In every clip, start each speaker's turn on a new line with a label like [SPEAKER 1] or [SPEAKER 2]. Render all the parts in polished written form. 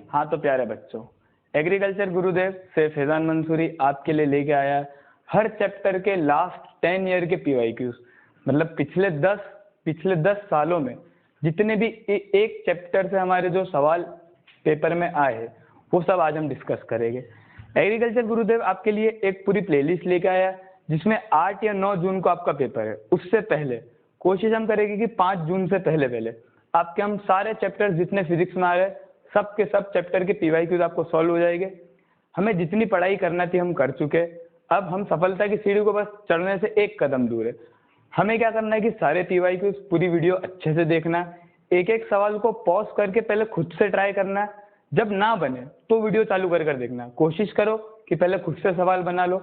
[SPEAKER 1] हाँ तो प्यारे बच्चों, एग्रीकल्चर गुरुदेव से फैजान मंसूरी आपके लिए लेके आया हर चैप्टर के लास्ट 10 ईयर के पीवाईक्यूज। मतलब पिछले 10 सालों में जितने भी एक चैप्टर से हमारे जो सवाल पेपर में आए हैं वो सब आज हम डिस्कस करेंगे। एग्रीकल्चर गुरुदेव आपके लिए एक पूरी प्लेलिस्ट लेके आया जिसमें 8 या 9 जून को आपका पेपर है। उससे पहले कोशिश हम करेंगे कि 5 जून से पहले आपके हम सारे चैप्टर जितने फिजिक्स में आ रहे सब के सब चैप्टर के पीवाईक्यूज आपको सॉल्व हो जाएंगे। हमें जितनी पढ़ाई करना थी हम कर चुके, अब हम सफलता की सीढ़ी को बस चढ़ने से एक कदम दूर है। हमें क्या करना है कि सारे पीवाईक्यूज पूरी वीडियो अच्छे से देखना, एक एक सवाल को पॉज करके पहले खुद से ट्राई करना है, जब ना बने तो वीडियो चालू कर देखना। कोशिश करो कि पहले खुद से सवाल बना लो,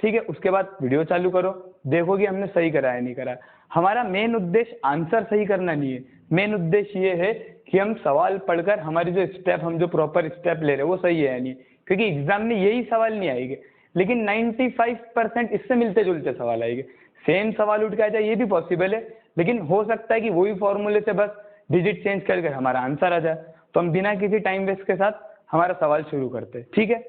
[SPEAKER 1] ठीक है, उसके बाद वीडियो चालू करो, देखो कि हमने सही करा है नहीं करा। हमारा मेन उद्देश्य आंसर सही करना नहीं है, मेन उद्देश्य ये है कि हम सवाल पढ़कर हमारी जो स्टेप, हम जो प्रॉपर स्टेप ले रहे हैं वो सही है या नहीं, क्योंकि एग्जाम में यही सवाल नहीं आएंगे लेकिन 95% इससे मिलते जुलते सवाल आएंगे। सेम सवाल उठ के आ जाए ये भी पॉसिबल है, लेकिन हो सकता है कि वही फॉर्मूले से बस डिजिट चेंज करके हमारा आंसर आ जाए। तो हम बिना किसी टाइम वेस्ट के साथ हमारा सवाल शुरू करते हैं, ठीक है।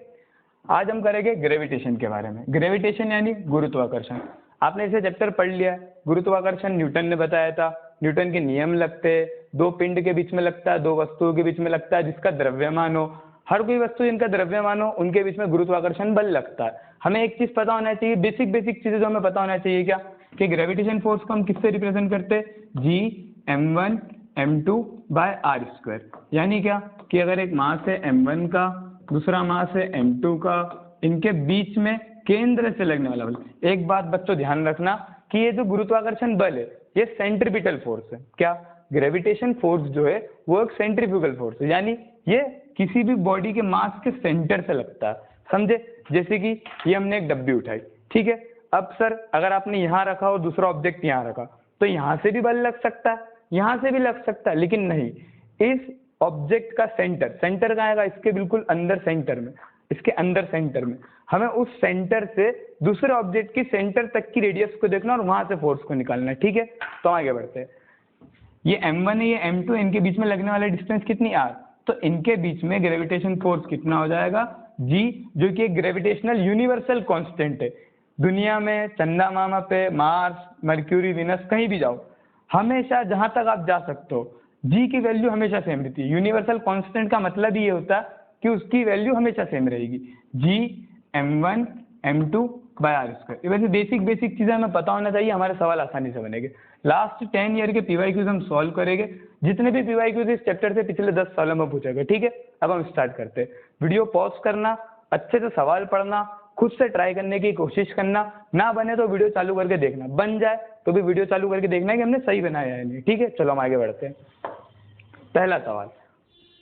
[SPEAKER 1] आज हम करेंगे ग्रेविटेशन के बारे में। ग्रेविटेशन यानी गुरुत्वाकर्षण। आपने इसे चैप्टर पढ़ लिया है। गुरुत्वाकर्षण न्यूटन ने बताया था, न्यूटन के नियम लगते हैं, दो पिंड के बीच में लगता है, दो वस्तुओं के बीच में लगता है, जिसका द्रव्यमान हो, हर कोई वस्तु जिनका द्रव्यमान हो उनके बीच में गुरुत्वाकर्षण बल लगता है। हमें एक चीज पता होना चाहिए, बेसिक चीजें जो हमें पता होना चाहिए क्या, कि ग्रेविटेशन फोर्स को हम किससे रिप्रेजेंट करते हैं, G m1 m2/r²। यानी क्या कि अगर एक मास है m1 का, दूसरा मास है m2 का, इनके बीच में केंद्र से लगने वाला बल। एक बात बच्चों ध्यान रखना कि ये जो गुरुत्वाकर्षण बल है ये सेंट्रीपिटल फोर्स है। क्या, ग्रेविटेशन फोर्स जो है वो एक सेंट्रीफ्यूगल फोर्स है, यानी ये किसी भी बॉडी के मास के सेंटर से लगता है, समझे। जैसे कि ये हमने एक डब्बी उठाई, ठीक है, अब सर अगर आपने यहाँ रखा और दूसरा ऑब्जेक्ट यहाँ रखा तो यहाँ से भी बल लग सकता है, यहाँ से भी लग सकता है, लेकिन नहीं, इस ऑब्जेक्ट का सेंटर कहाँ आएगा, इसके बिल्कुल अंदर सेंटर में, इसके अंदर सेंटर में। हमें उस सेंटर से दूसरे ऑब्जेक्ट की सेंटर तक की रेडियस को देखना और वहां से फोर्स को निकालना है, ठीक है। तो आगे बढ़ते हैं। ये m1 है, ये m2, इनके बीच में लगने वाला डिस्टेंस कितनी r, तो इनके बीच में ग्रेविटेशन फोर्स कितना हो जाएगा, G, जो कि एक ग्रेविटेशनल यूनिवर्सल कांस्टेंट है। दुनिया में चंदा मामा पे, मार्स, मर्क्यूरी, विनस, कहीं भी जाओ, हमेशा जहां तक आप जा सकते हो G की वैल्यू हमेशा सेम रहती है। यूनिवर्सल कांस्टेंट का मतलब ही ये होता है कि उसकी वैल्यू हमेशा सेम रहेगी, G m1 m2/r²। ये वैसे बेसिक चीजें हमें पता होना चाहिए, हमारे सवाल आसानी से बनेंगे। लास्ट 10 ईयर के पीवाईक्यूज हम सॉल्व करेंगे, जितने भी पीवाईक्यूज इस चैप्टर से पिछले 10 सालों में पूछेगा, ठीक है। अब हम स्टार्ट करते हैं। वीडियो पॉज करना, अच्छे से सवाल पढ़ना, खुद से ट्राई करने की कोशिश करना, ना बने तो वीडियो चालू करके देखना, बन जाए तो भी वीडियो चालू करके देखना है कि हमने सही बनाया है नहीं, ठीक है। चलो हम आगे बढ़ते हैं। पहला सवाल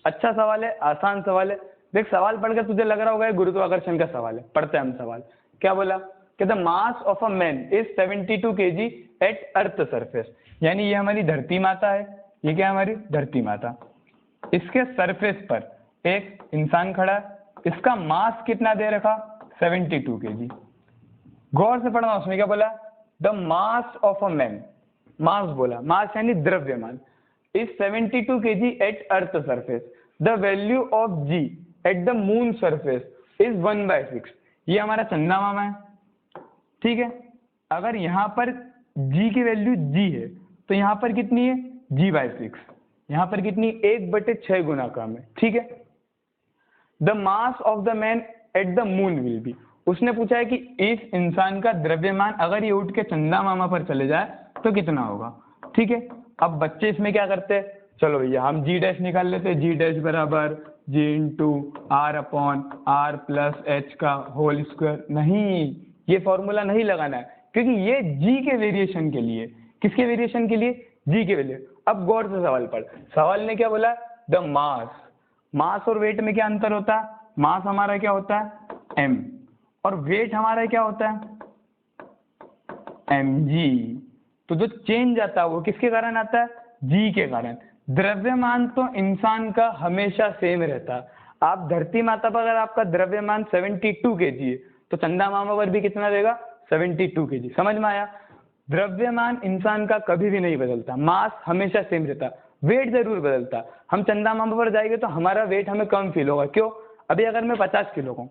[SPEAKER 1] अच्छा सवाल है, आसान सवाल है। देख, सवाल पढ़कर तुझे लग रहा होगा गुरुत्वाकर्षण का सवाल है। पढ़ते हैं हम सवाल। क्या बोला कि the mass of a man is 72 kg at earth surface. यानी ये हमारी धरती माता है, ये क्या हमारी धरती माता, इसके सरफेस पर एक इंसान खड़ा है, इसका मास कितना दे रखा, 72 kg। गौर से पढ़ना, उसमें क्या बोला, the mass of a man, mass बोला, मास यानी द्रव्यमान, is 72 kg at earth surface, the value of G at the moon surface is 1/6। ये हमारा चंदा मामा है, ठीक है। अगर यहाँ पर G की वैल्यू G है तो यहाँ पर कितनी है, G/6, यहाँ पर कितनी, 1/6 गुना कम है, ठीक है। The mass of the man eight the moon will be, उसने पूछा है कि इस इंसान का द्रव्यमान अगर ये उठ के चंदा मामा पर चले जाए तो कितना होगा, ठीक है। अब बच्चे इसमें क्या करते हैं, चलो भैया हम G' निकाल लेते हैं। G' बराबर G × R/R+H का होल स्क्वायर। नहीं, ये फॉर्मूला नहीं लगाना है, क्योंकि ये G के वेरिएशन के लिए, किसके वेरिएशन के लिए, G के वैल्यू। अब गौर से सवाल पढ़, सवाल ने क्या बोला, द मास और वेट में क्या अंतर होता है, मास हमारा क्या होता है m और वेट हमारा क्या होता है mg। तो जो चेंज आता है वो किसके कारण आता है, G के कारण। द्रव्यमान तो इंसान का हमेशा सेम रहता है। आप धरती माता पर अगर आपका द्रव्यमान 72 kg है तो चंदा मामा पर भी कितना देगा, 72 kg। समझ में आया, द्रव्यमान इंसान का कभी भी नहीं बदलता, मास हमेशा सेम रहता। वेट जरूर बदलता है। हम चंदा मामा पर जाएंगे तो हमारा वेट हमें कम फील होगा। क्यों? अभी अगर मैं 50 किलो का हूँ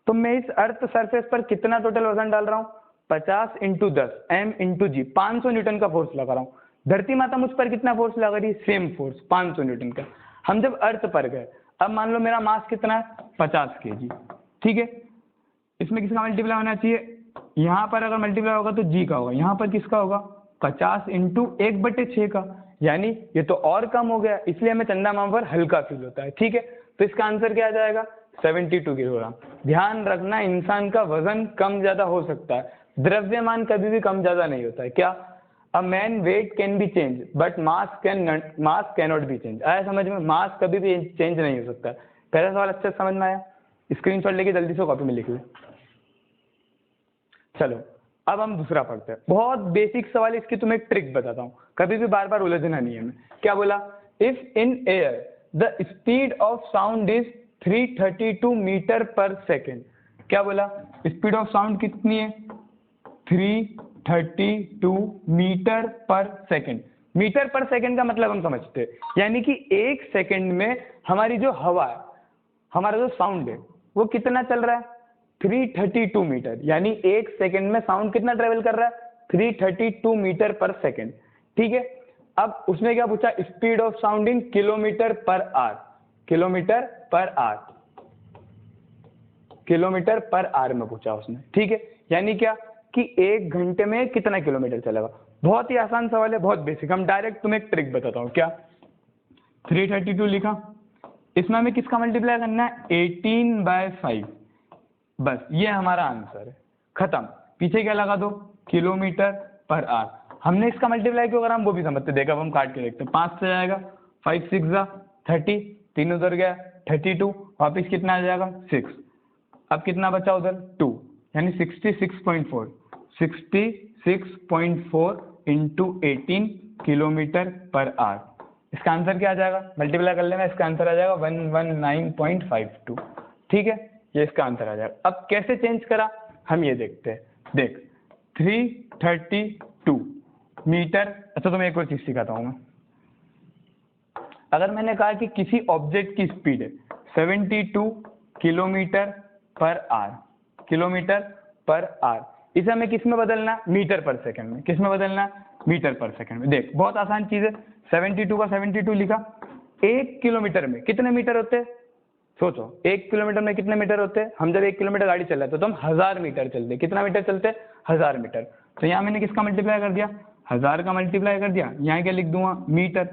[SPEAKER 1] तो मैं इस अर्थ सरफेस पर कितना टोटल वजन डाल रहा हूँ? 50 इंटू 10 m इंटू जी, 500 न्यूटन का फोर्स लगा रहा हूँ। धरती माता मुझ पर कितना फोर्स लगा रही है? सेम फोर्स 500 न्यूटन का। हम जब अर्थ पर गए, अब मान लो मेरा मास कितना है? 50 kg, ठीक है। इसमें किसका मल्टीप्लाई होना चाहिए? यहाँ पर अगर मल्टीप्लाई होगा तो जी का होगा, यहाँ पर किसका होगा? 50 इंटू 1/6 का, यानी ये तो और कम हो गया, इसलिए हमें चंदा मामा पर हल्का फील होता है, ठीक है। तो इसका आंसर क्या आ जाएगा? 72 किलोग्राम। ध्यान रखना, इंसान का वजन कम ज्यादा हो सकता है, द्रव्यमान कभी भी कम ज्यादा नहीं होता है। क्या? A man weight can be change but mass cannot be change. आया समझ में? मास कभी भी चेंज नहीं हो सकता। पहला सवाल अच्छे से समझ में आया? स्क्रीनशॉट लेके जल्दी से कॉपी में लिख ले। चलो अब हम दूसरा पढ़ते हैं। बहुत बेसिक सवाल, इसकी तुम्हें एक ट्रिक बताता हूँ, कभी भी बार बार उलझना नहीं है। मैं क्या बोला? If in air the speed of sound is 332 metre per second. क्या बोला? स्पीड ऑफ साउंड कितनी है? 332 metre per second. Metre per second का मतलब हम समझते हैं, यानी कि एक सेकेंड में हमारी जो हवा है, हमारा जो साउंड है, वो कितना चल रहा है? 332 मीटर, यानी एक सेकेंड में साउंड कितना ट्रेवल कर रहा है? 332 मीटर पर सेकेंड, ठीक है। अब उसने क्या पूछा? Speed of sound in kilometre per hour. Kilometre per hour, kilometre per hour में पूछा उसने, ठीक है। यानी क्या कि एक घंटे में कितना किलोमीटर चलेगा। बहुत ही आसान सवाल है, बहुत बेसिक। हम डायरेक्ट तुम्हें एक ट्रिक बताता हूँ। क्या? 332 लिखा, इसमें हमें किसका मल्टीप्लाई करना है? 18/5। बस ये हमारा आंसर है, खत्म। पीछे क्या लगा दो? Kilometre per hour. हमने इसका मल्टीप्लाई क्यों करा हम वो भी समझते। देखा, अब हम काट के देखते हैं। 5 से जाएगा, 5 6 जा 30, 3 उधर गया 32, वापिस कितना आ जाएगा? 6। अब कितना बचा उधर? 2, यानी 66.4। 66.4 इंटू 18 किलोमीटर पर आवर। इसका आंसर क्या आ जाएगा? मल्टीप्लाई कर लेना, इसका आंसर आ जाएगा 119.52, ठीक है। ये इसका आंसर आ जाएगा। अब कैसे चेंज करा हम ये देखते हैं। देख, 332 मीटर। अच्छा, तुम्हें एक और चीज सिखाता हूं मैं। अगर मैंने कहा कि किसी ऑब्जेक्ट की स्पीड है 72 kilometre per hour, kilometre per hour, इसे हमें किस में बदलना? मीटर पर सेकंड में। किस में बदलना? मीटर पर सेकंड में। देख, बहुत आसान चीज है। 72 का 72 लिखा। 1 किलोमीटर में कितने मीटर होते हैं? सोचो, 1 किलोमीटर में कितने मीटर होते हैं? हम जब 1 किलोमीटर गाड़ी चलाते तो हम 1000 मीटर चलते। कितना मीटर चलते? 1000 मीटर। तो यहाँ मैंने किसका मल्टीप्लाई कर दिया? 1000 का मल्टीप्लाई कर दिया। यहाँ क्या लिख दूंगा? मीटर।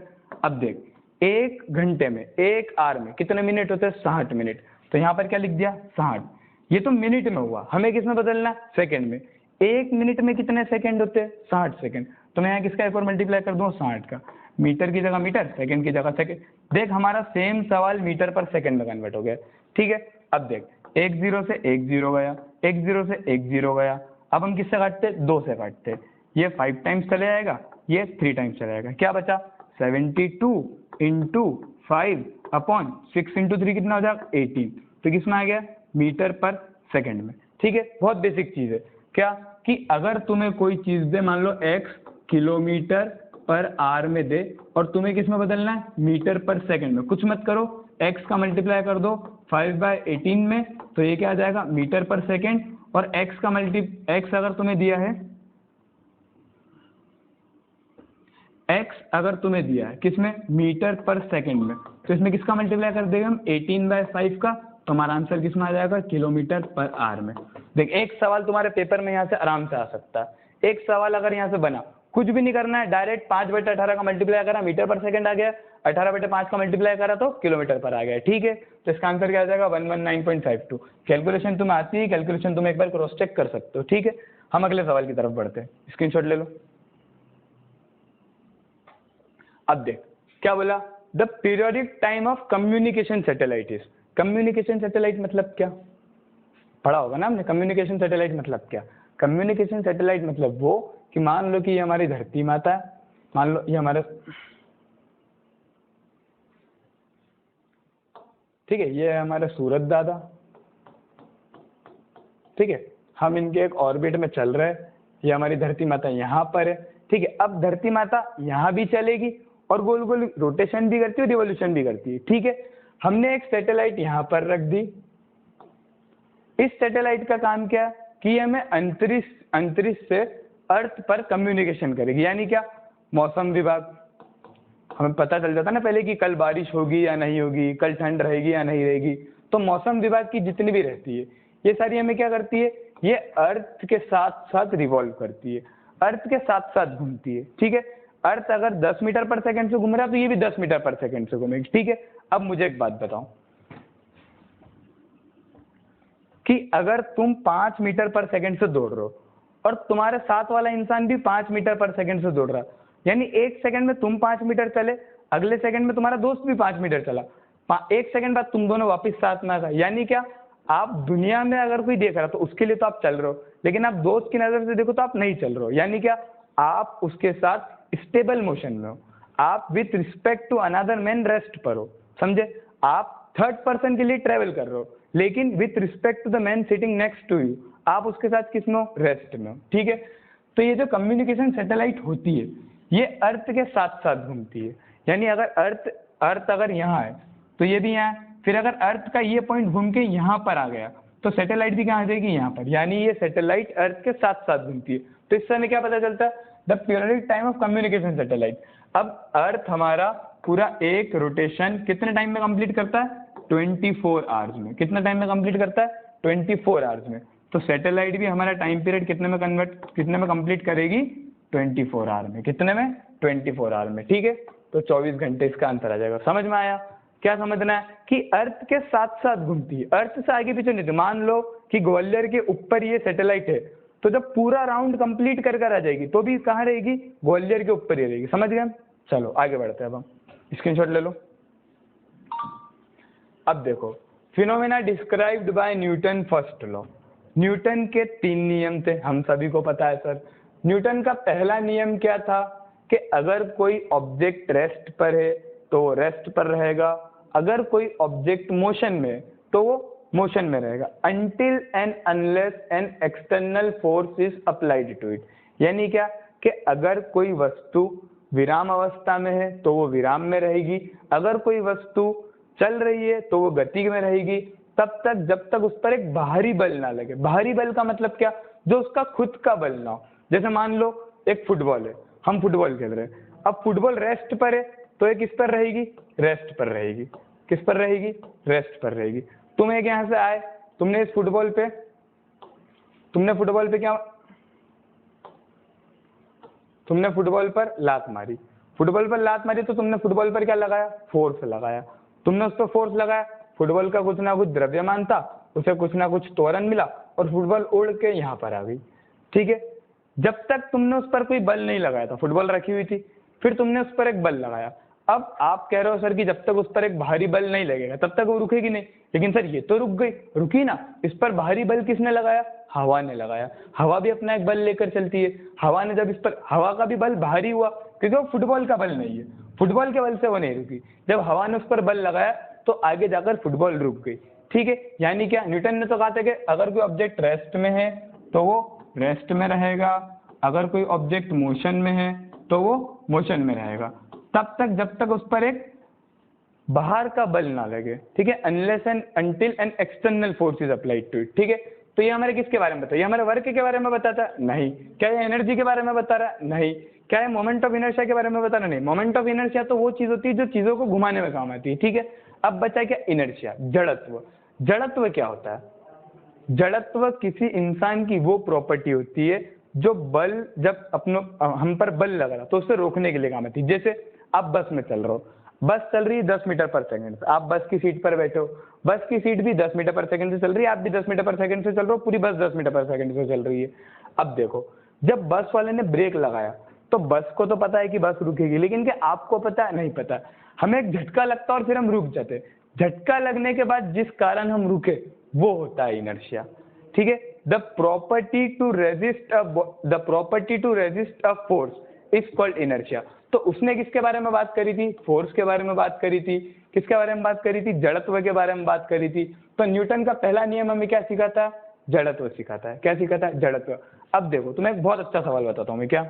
[SPEAKER 1] अब देख, 1 घंटे में, 1 आवर में कितने मिनट होते हैं? 60 मिनट। तो यहाँ पर क्या लिख दिया? 60। ये तो मिनट में हुआ, हमें किस में बदलना? सेकेंड में। 1 मिनट में कितने सेकेंड होते हैं? 60 सेकेंड। तो मैं यहाँ किसका एक और मल्टीप्लाई कर दूँ? 60 का। मीटर की जगह मीटर, सेकंड की जगह सेकंड। देख, हमारा सेम सवाल मीटर पर सेकंड में कन्वर्ट हो गया, ठीक है। अब देख, 1 0 से 1 0 गया, 1 0 से 1 0 गया। अब हम किससे काटते? 2 से काटते। ये 5 टाइम्स चले जाएगा, ये 3 टाइम्स चले जाएगा। क्या बचा? 72 इंटू 5 अपॉन 6 इंटू 3 कितना हो जाएगा? 18। तो किसमें आ गया? मीटर पर सेकंड में, ठीक है। बहुत बेसिक चीज है। क्या कि अगर तुम्हें कोई चीज दे, मान लो x किलोमीटर पर आवर में दे, और तुम्हें किस में बदलना है? मीटर पर सेकंड में। कुछ मत करो, x का मल्टीप्लाई कर दो 5/18 में, तो ये क्या आ जाएगा? मीटर पर सेकंड। और x का x अगर तुम्हें दिया है, x अगर तुम्हें दिया है किसमें? मीटर पर सेकंड में, तो इसमें किसका मल्टीप्लाई कर देंगे हम? 18/5 का। तो हमारा आंसर किसमें आ जाएगा? किलोमीटर पर आवर में। देख, एक सवाल तुम्हारे पेपर में यहाँ से आराम से आ सकता है। एक सवाल अगर यहाँ से बना, कुछ भी नहीं करना है, डायरेक्ट 5/18 का मल्टीप्लाई करा, मीटर पर सेकंड आ गया। 18/5 का मल्टीप्लाई करा तो किलोमीटर पर आ गया, ठीक है। तो इसका आंसर क्या आ जाएगा? 119.52। कैलकुलेशन तुम्हें आती है, कैलकुलेशन तुम एक बार क्रॉस चेक कर सकते हो, ठीक है। हम अगले सवाल की तरफ बढ़ते हैं, स्क्रीनशॉट ले लो। अब देख, क्या बोला? The periodic time of communication satellite is. Communication satellite मतलब क्या? पढ़ा होगा ना हमने। कम्युनिकेशन सैटेलाइट मतलब क्या? कम्युनिकेशन सैटेलाइट मतलब वो कि मान लो कि ये हमारी धरती माता है, मान लो ये हमारा, ठीक है, ये है हमारा सूरज दादा, ठीक है। हम इनके एक ऑर्बिट में चल रहे हैं, ये हमारी धरती माता यहाँ पर है, ठीक है। अब धरती माता यहाँ भी चलेगी और गोल गोल रोटेशन भी करती है, रिवॉल्यूशन भी करती है। ठीक है, हमने एक सैटेलाइट यहाँ पर रख दी। इस सैटेलाइट का काम क्या कि हमें अंतरिक्ष से अर्थ पर कम्युनिकेशन करेगी। यानी क्या, मौसम विभाग, हमें पता चल जाता ना पहले कि कल बारिश होगी या नहीं होगी, कल ठंड रहेगी या नहीं रहेगी। तो मौसम विभाग की जितनी भी रहती है ये सारी हमें क्या करती है, ये अर्थ के साथ साथ रिवॉल्व करती है, अर्थ के साथ साथ घूमती है। ठीक है, अर्थ अगर 10 मीटर पर सेकंड से घूम रहा है तो ये भी 10 मीटर पर सेकंड से घूमेगी। ठीक है, अब मुझे एक बात बताओ कि अगर तुम 5 मीटर पर सेकंड से दौड़ रहे हो और तुम्हारे साथ वाला इंसान भी 5 मीटर पर सेकंड से दौड़ रहा है, यानी एक सेकंड में तुम 5 मीटर चले, अगले सेकंड में तुम्हारा दोस्त भी 5 मीटर चला, एक सेकंड बाद तुम दोनों वापस साथ में आ गए। यानी क्या, आप दुनिया में अगर कोई देख रहा तो उसके लिए तो आप चल रहे हो, लेकिन आप दोस्त की नजर से देखो तो आप नहीं चल रहे हो। यानी क्या, आप उसके साथ स्टेबल मोशन में हो, आप with respect to another man rest पर हो। समझे, आप थर्ड पर्सन के लिए ट्रेवल कर रहे हो, लेकिन with respect to the man sitting next to you, आप उसके साथ किस में हो, रेस्ट में हो। ठीक है, तो ये जो कम्युनिकेशन सैटेलाइट होती है ये अर्थ के साथ साथ घूमती है। यानी अगर अर्थ अगर यहाँ है तो ये भी यहाँ है, फिर अगर अर्थ का ये पॉइंट घूम के यहाँ पर आ गया तो सैटेलाइट भी कहाँ आ जाएगी, यहाँ पर। यानी ये सैटेलाइट अर्थ के साथ साथ घूमती है। तो इससे हमें क्या पता चलता है, the periodic time of communication satellite. अब अर्थ हमारा पूरा एक रोटेशन कितने टाइम में कंप्लीट करता है, 24 आवर्स में। कितना टाइम में कंप्लीट करता है, 24 आवर्स में। तो सैटेलाइट भी हमारा टाइम पीरियड कितने में कंप्लीट करेगी, 24 आवर में। कितने में, 24 आवर में। ठीक है, तो 24 घंटे इसका आंसर आ जाएगा। समझ में आया? क्या समझना है कि अर्थ के साथ साथ घूमती है, अर्थ से आगे पीछे नहीं। मान लो कि ग्वालियर के ऊपर ये सैटेलाइट है, तो जब पूरा राउंड कंप्लीट कर कर आ जाएगी तो भी कहाँ रहेगी, ग्वालियर के ऊपर ही रहेगी। समझ गए? चलो आगे बढ़ते हैं। अब हम स्क्रीनशॉट ले लो। अब देखो, phenomena described bye Newton first law. Newton के 3 नियम थे, हम सभी को पता है सर। न्यूटन का पहला नियम क्या था कि अगर कोई ऑब्जेक्ट रेस्ट पर है तो वो रेस्ट पर रहेगा, अगर कोई ऑब्जेक्ट मोशन में है तो वो मोशन में रहेगा, until and unless an external force is applied to it। यानी क्या कि अगर कोई वस्तु विराम अवस्था में है तो वो विराम में रहेगी, अगर कोई वस्तु चल रही है तो वो गति में रहेगी, तब तक जब तक उस पर एक बाहरी बल ना लगे। बाहरी बल का मतलब क्या, जो उसका खुद का बल ना हो। जैसे मान लो एक फुटबॉल है, हम फुटबॉल खेल रहे हैं, अब फुटबॉल रेस्ट पर है तो ये किस पर रहेगी, रेस्ट पर रहेगी। किस पर रहेगी, रेस्ट पर रहेगी। तुम एक यहाँ से आए, तुमने इस फुटबॉल पे क्या, तुमने फुटबॉल पर लात मारी, फुटबॉल पर लात मारी तो तुमने फुटबॉल पर क्या लगाया, फोर्स लगाया। तुमने उस पर फोर्स लगाया, फुटबॉल का कुछ ना कुछ द्रव्यमान था, उसे कुछ ना कुछ त्वरण मिला और फुटबॉल उड़ के यहाँ पर आ गई। ठीक है, जब तक तुमने उस पर कोई बल नहीं लगाया था, फुटबॉल रखी हुई थी, फिर तुमने उस पर एक बल लगाया। अब आप कह रहे हो सर कि जब तक उस पर एक बाहरी बल नहीं लगेगा तब तक वो रुकेगी नहीं, लेकिन सर ये तो रुक गई, रुकी ना। इस पर बाहरी बल किसने लगाया, हवा ने लगाया। हवा भी अपना एक बल लेकर चलती है। हवा ने जब इस पर, हवा का भी बल भारी हुआ क्योंकि वो फुटबॉल का बल नहीं है, फुटबॉल के बल से वो नहीं रुकी। जब हवा ने उस पर बल लगाया तो आगे जाकर फुटबॉल रुक गई। ठीक है, यानी क्या, न्यूटन ने तो कहा था कि अगर कोई ऑब्जेक्ट रेस्ट में है तो वो रेस्ट में रहेगा, अगर कोई ऑब्जेक्ट मोशन में है तो वो मोशन में रहेगा, तब तक जब तक उस पर एक बाहर का बल ना लगे। ठीक है, unless and until an external force is applied to it. ठीक है, तो ये हमारे किसके बारे में बताया, ये हमारे वर्क के बारे में बताता है? नहीं। क्या ये एनर्जी के बारे में बता रहा है? नहीं। क्या ये मोमेंट ऑफ इनर्शिया के बारे में बता रहा है? नहीं। मोमेंट ऑफ इनर्शिया तो वो चीज होती है जो चीजों को घुमाने में काम आती है। ठीक है, अब बचा क्या, इनर्शिया, जड़त्व। जड़त्व क्या होता है, जड़त्व किसी इंसान की वो प्रॉपर्टी होती है जो बल, जब हम पर बल लग रहा तो उसे रोकने के लिए काम आती है। जैसे आप बस में चल रहे हो, बस चल रही है 10 मीटर पर सेकंड से, आप बस की सीट पर बैठे हो, बस की सीट भी 10 मीटर पर सेकंड से चल रही है, आप भी 10 मीटर पर सेकंड से चल रहे हो, पूरी बस 10 मीटर पर सेकंड से चल रही है। अब देखो, जब बस वाले ने ब्रेक लगाया तो बस को तो पता है कि बस रुकेगी, लेकिन क्या आपको पता है? नहीं पता। हमें एक झटका लगता है और फिर हम रुक जाते। झटका लगने के बाद जिस कारण हम रुके वो होता है इनर्शिया। ठीक है, the property to resist a force is called inertia. तो उसने किसके बारे में बात करी थी, फोर्स के बारे में बात करी थी। किसके बारे में बात करी थी, जड़त्व के बारे में बात करी थी। तो न्यूटन का पहला नियम हमें क्या सिखाता है, जड़त्व सिखाता है। क्या सिखाता है, जड़त्व। अब देखो, तुम्हें एक बहुत अच्छा सवाल बताता हूँ मैं। क्या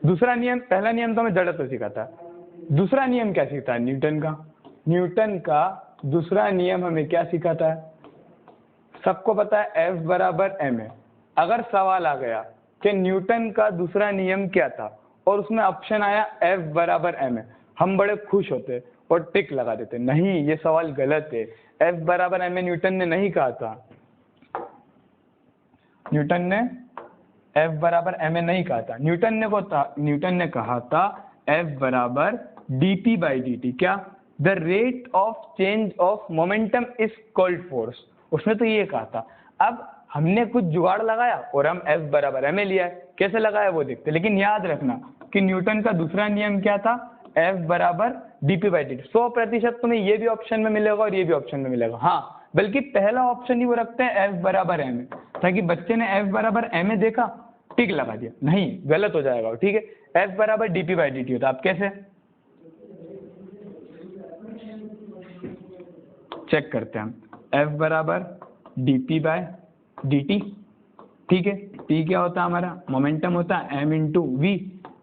[SPEAKER 1] दूसरा नियम, पहला नियम तो हमें जड़त्व सिखाता है, दूसरा नियम क्या सिखाता है? न्यूटन का। न्यूटन का दूसरा नियम हमें क्या सिखाता है? सबको पता है F बराबर m है। अगर सवाल आ गया कि न्यूटन का दूसरा नियम क्या था और उसमें ऑप्शन आया F बराबर m है, हम बड़े खुश होते और टिक लगा देते, नहीं ये सवाल गलत है, F बराबर m है न्यूटन ने नहीं कहा था, न्यूटन ने F बराबर m है नहीं कहा था, न्यूटन ने कहा था F बराबर dp बाई dt। क्या? The rate of change of momentum is called force, उसने तो ये कहा था। अब हमने कुछ जुगाड़ लगाया और हम F बराबर m लिया है, कैसे लगाया वो देखते। लेकिन याद रखना कि न्यूटन का दूसरा नियम क्या था? F बराबर dp बाई dt। 100% तुम्हें ये भी ऑप्शन में मिलेगा और ये भी ऑप्शन में मिलेगा। हाँ, बल्कि पहला ऑप्शन ही वो रखते हैं F बराबर m, ताकि बच्चे ने F बराबर m देखा, टिक लगा दिया, नहीं गलत हो जाएगा, ठीक है। F बराबर dp बाई dt होता। आप कैसे चेक करते हैं हम? F बराबर dp बाय dt, ठीक है। P क्या होता है हमारा? मोमेंटम होता है m इंटू वी।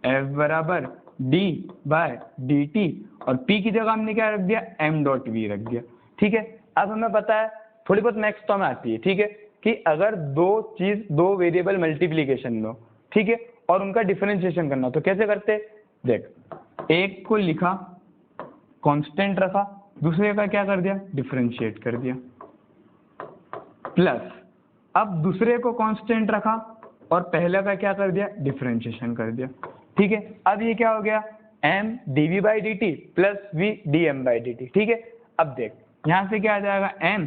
[SPEAKER 1] F बराबर d बाय dt और P की जगह हमने क्या रख दिया? m डॉट वी रख दिया, ठीक है। अब हमें पता है, थोड़ी बहुत मैथ्स तो हमें आती है, ठीक है, कि अगर दो वेरिएबल मल्टीप्लीकेशन में हो, ठीक है, और उनका डिफरेंशिएशन करना, तो कैसे करते? देख, एक को लिखा कांस्टेंट रखा, दूसरे का क्या कर दिया? डिफरेंशिएट कर दिया, प्लस अब दूसरे को कांस्टेंट रखा और पहले का क्या कर दिया? डिफरेंशिएशन कर दिया, ठीक है। अब ये क्या हो गया? m dv by dt plus v dm by dt, ठीक है। अब देख यहां से क्या आ जाएगा? m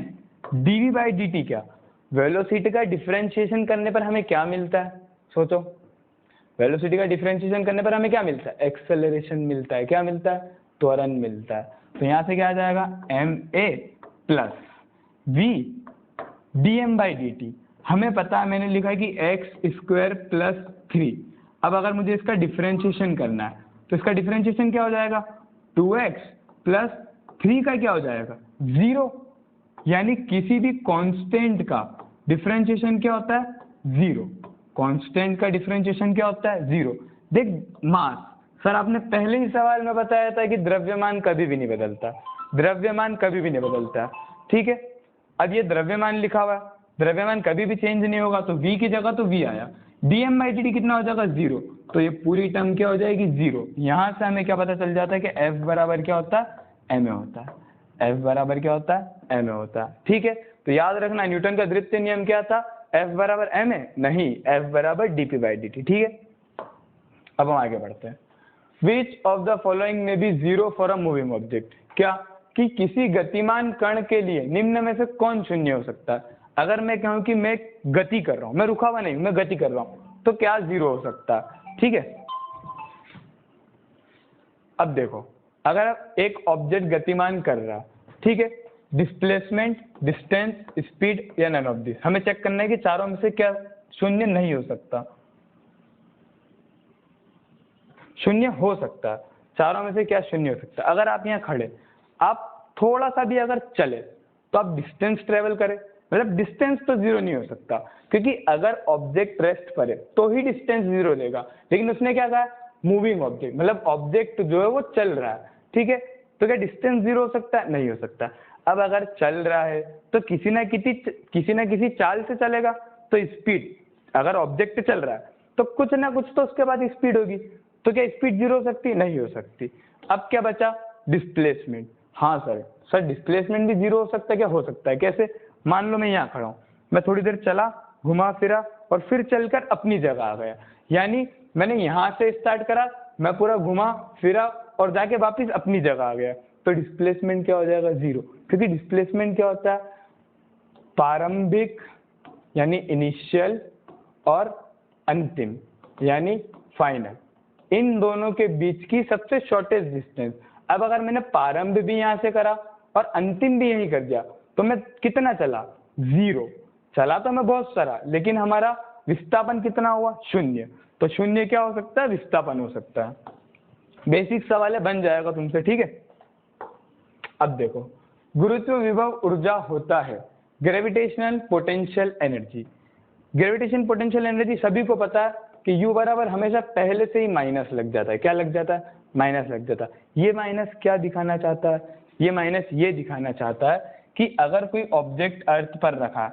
[SPEAKER 1] dv बाई dt क्या? वेलोसिटी का डिफरेंशिएशन करने पर हमें क्या मिलता है? सोचो, वेलोसिटी का डिफरेंशिएशन करने पर हमें क्या मिलता है? एक्सेलरेशन मिलता है। क्या मिलता है? त्वरण मिलता है। तो यहाँ से क्या आ जाएगा? ma plus v dm by dt। हमें पता है, मैंने लिखा है कि x स्क्वायर प्लस 3। अब अगर मुझे इसका डिफरेंशिएशन करना है तो इसका डिफरेंशिएशन क्या हो जाएगा? 2x प्लस 3 का क्या हो जाएगा? 0। यानी किसी भी कांस्टेंट का डिफरेंशिएशन क्या होता है? 0। कांस्टेंट का डिफरेंशिएशन क्या होता है? 0। देख मास, सर आपने पहले ही सवाल में बताया था कि द्रव्यमान कभी भी नहीं बदलता, द्रव्यमान कभी भी नहीं बदलता, ठीक है। अब ये द्रव्यमान लिखा हुआ है, द्रव्यमान कभी भी चेंज नहीं होगा, तो v की जगह तो v आया, dm बाई dt कितना हो जाएगा? 0। तो ये पूरी टर्म क्या हो जाएगी? 0। यहाँ से हमें क्या पता चल जाता है कि f बराबर क्या होता है? ma होता है। f बराबर क्या होता है? ma होता है, ठीक है। तो याद रखना न्यूटन का द्वितीय नियम क्या था? f बराबर ma, नहीं f बराबर dp बाई dt, ठीक है। अब हम आगे बढ़ते हैं। Which of the following may be zero for a moving object? क्या कि किसी गतिमान कण के लिए निम्न में से कौन शून्य हो सकता है? अगर मैं कहूं कि मैं गति कर रहा हूं, मैं रुका हुआ नहीं, मैं गति कर रहा हूं, तो क्या 0 हो सकता है? ठीक है। अब देखो, अगर एक ऑब्जेक्ट गतिमान कर रहा है, ठीक है, डिस्प्लेसमेंट, डिस्टेंस, स्पीड या नन ऑफ दिस, हमें चेक करना है कि चारों में से क्या शून्य नहीं हो सकता। शून्य हो सकता है, चारों में से क्या शून्य हो सकता है? अगर आप यहाँ खड़े, आप थोड़ा सा भी अगर चले तो आप डिस्टेंस ट्रेवल करें, मतलब डिस्टेंस तो 0 नहीं हो सकता, क्योंकि अगर ऑब्जेक्ट रेस्ट करे तो ही डिस्टेंस 0 लेगा। लेकिन उसने क्या कहा? मूविंग ऑब्जेक्ट, मतलब ऑब्जेक्ट जो है वो चल रहा है, ठीक है। तो क्या डिस्टेंस 0 हो सकता है? नहीं हो सकता। अब अगर चल रहा है तो किसी ना किसी चाल से चलेगा। तो स्पीड, अगर ऑब्जेक्ट चल रहा है तो कुछ ना कुछ तो उसके बाद स्पीड होगी, तो क्या स्पीड 0 हो सकती? नहीं हो सकती। अब क्या बचा? डिस्प्लेसमेंट। हाँ सर डिस्प्लेसमेंट भी 0 हो सकता है। क्या हो सकता है? कैसे? मान लो मैं यहाँ खड़ा हूँ, मैं थोड़ी देर चला, घुमा फिरा और फिर चलकर अपनी जगह आ गया, यानी मैंने यहाँ से स्टार्ट करा, मैं पूरा घुमा फिरा और जाके वापिस अपनी जगह आ गया, तो डिस्प्लेसमेंट क्या हो जाएगा? 0। क्योंकि डिस्प्लेसमेंट क्या होता है? प्रारंभिक यानी इनिशियल और अंतिम यानी फाइनल, इन दोनों के बीच की सबसे शॉर्टेस्ट डिस्टेंस। अब अगर मैंने प्रारंभ भी यहाँ से करा और अंतिम भी यही कर दिया तो मैं कितना चला? 0। चला तो मैं बहुत सारा, लेकिन हमारा विस्थापन कितना हुआ? 0। तो 0 क्या हो सकता है? विस्थापन हो सकता है। बेसिक सवाल है, बन जाएगा तुमसे, ठीक है। अब देखो, गुरुत्व विभव ऊर्जा होता है gravitational potential energy. Gravitation potential energy सभी को पता है, कि U बराबर हमेशा पहले से ही माइनस लग जाता है। क्या लग जाता है? माइनस लग जाता है। ये माइनस क्या दिखाना चाहता है? ये माइनस ये दिखाना चाहता है कि अगर कोई ऑब्जेक्ट अर्थ पर रखा है,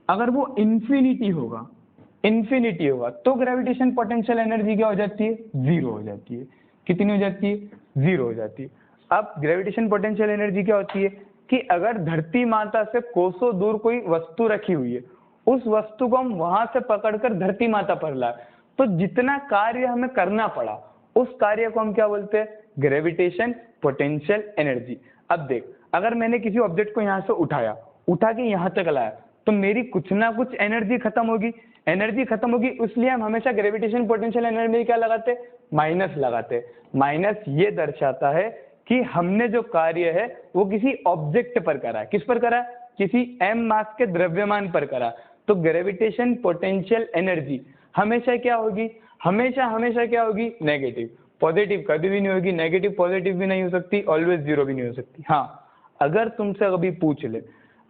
[SPEAKER 1] अगर वो इन्फिनिटी होगा तो ग्रेविटेशन पोटेंशियल एनर्जी क्या हो जाती है? जीरो हो जाती है। कितनी हो जाती है? जीरो हो जाती है। अब ग्रेविटेशन पोटेंशियल एनर्जी क्या होती है कि अगर धरती माता से कोसों दूर कोई वस्तु रखी हुई है, उस वस्तु को हम वहां से पकड़कर धरती माता पर लाए, तो जितना कार्य हमें करना पड़ा उस कार्य को हम क्या बोलते हैं? Gravitation potential energy. अब देख, अगर मैंने किसी ऑब्जेक्ट को यहाँ से उठा के यहाँ तक लाया, तो मेरी कुछ ना कुछ एनर्जी खत्म होगी। इसलिए हम हमेशा ग्रेविटेशन पोटेंशियल एनर्जी क्या लगाते? माइनस लगाते। माइनस ये दर्शाता है कि हमने जो कार्य है वो किसी ऑब्जेक्ट पर करा है। किस पर करा है? किसी m मास के द्रव्यमान पर करा। तो ग्रेविटेशन पोटेंशियल एनर्जी हमेशा क्या होगी? हमेशा क्या होगी? नेगेटिव। पॉजिटिव कभी भी नहीं होगी, नेगेटिव पॉजिटिव भी नहीं हो सकती, ऑलवेज जीरो भी नहीं हो सकती। हाँ, अगर तुमसे कभी पूछ ले,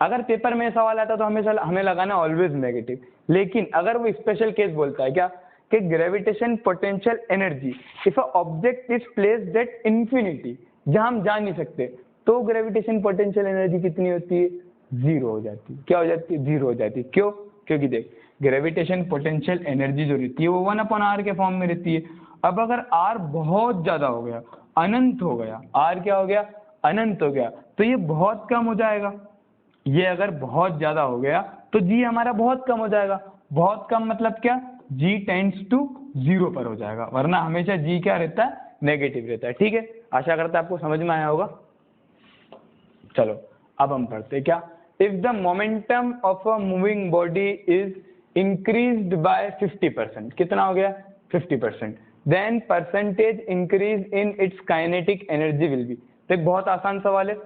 [SPEAKER 1] अगर पेपर में सवाल आता तो हमेशा हमें लगाना ऑलवेज नेगेटिव। लेकिन अगर वो स्पेशल केस बोलता है क्या कि gravitation potential energy if a object is placed at infinity, जहां हम जा नहीं सकते, तो ग्रेविटेशन पोटेंशियल एनर्जी कितनी होती है? जीरो हो जाती है। क्या हो जाती है? जीरो हो जाती है। क्यों? क्योंकि देख, ग्रेविटेशन पोटेंशियल एनर्जी जो रहती है वो 1/r के फॉर्म में रहती है। अब अगर r बहुत ज्यादा हो गया, अनंत हो गया, r क्या हो गया? अनंत हो गया, तो ये बहुत कम हो जाएगा। ये अगर बहुत ज्यादा हो गया तो g हमारा बहुत कम हो जाएगा। बहुत कम मतलब क्या? g टेंड्स टू जीरो पर हो जाएगा, वरना हमेशा g क्या रहता है? नेगेटिव रहता है। ठीक है, आशा करता है आपको समझ में आया होगा। चलो अब हम पढ़ते क्या? If the momentum of a moving body is increased by 50%, कितना हो गया? 50%, then percentage increase in its kinetic energy will be. तो एक बहुत आसान सवाल है,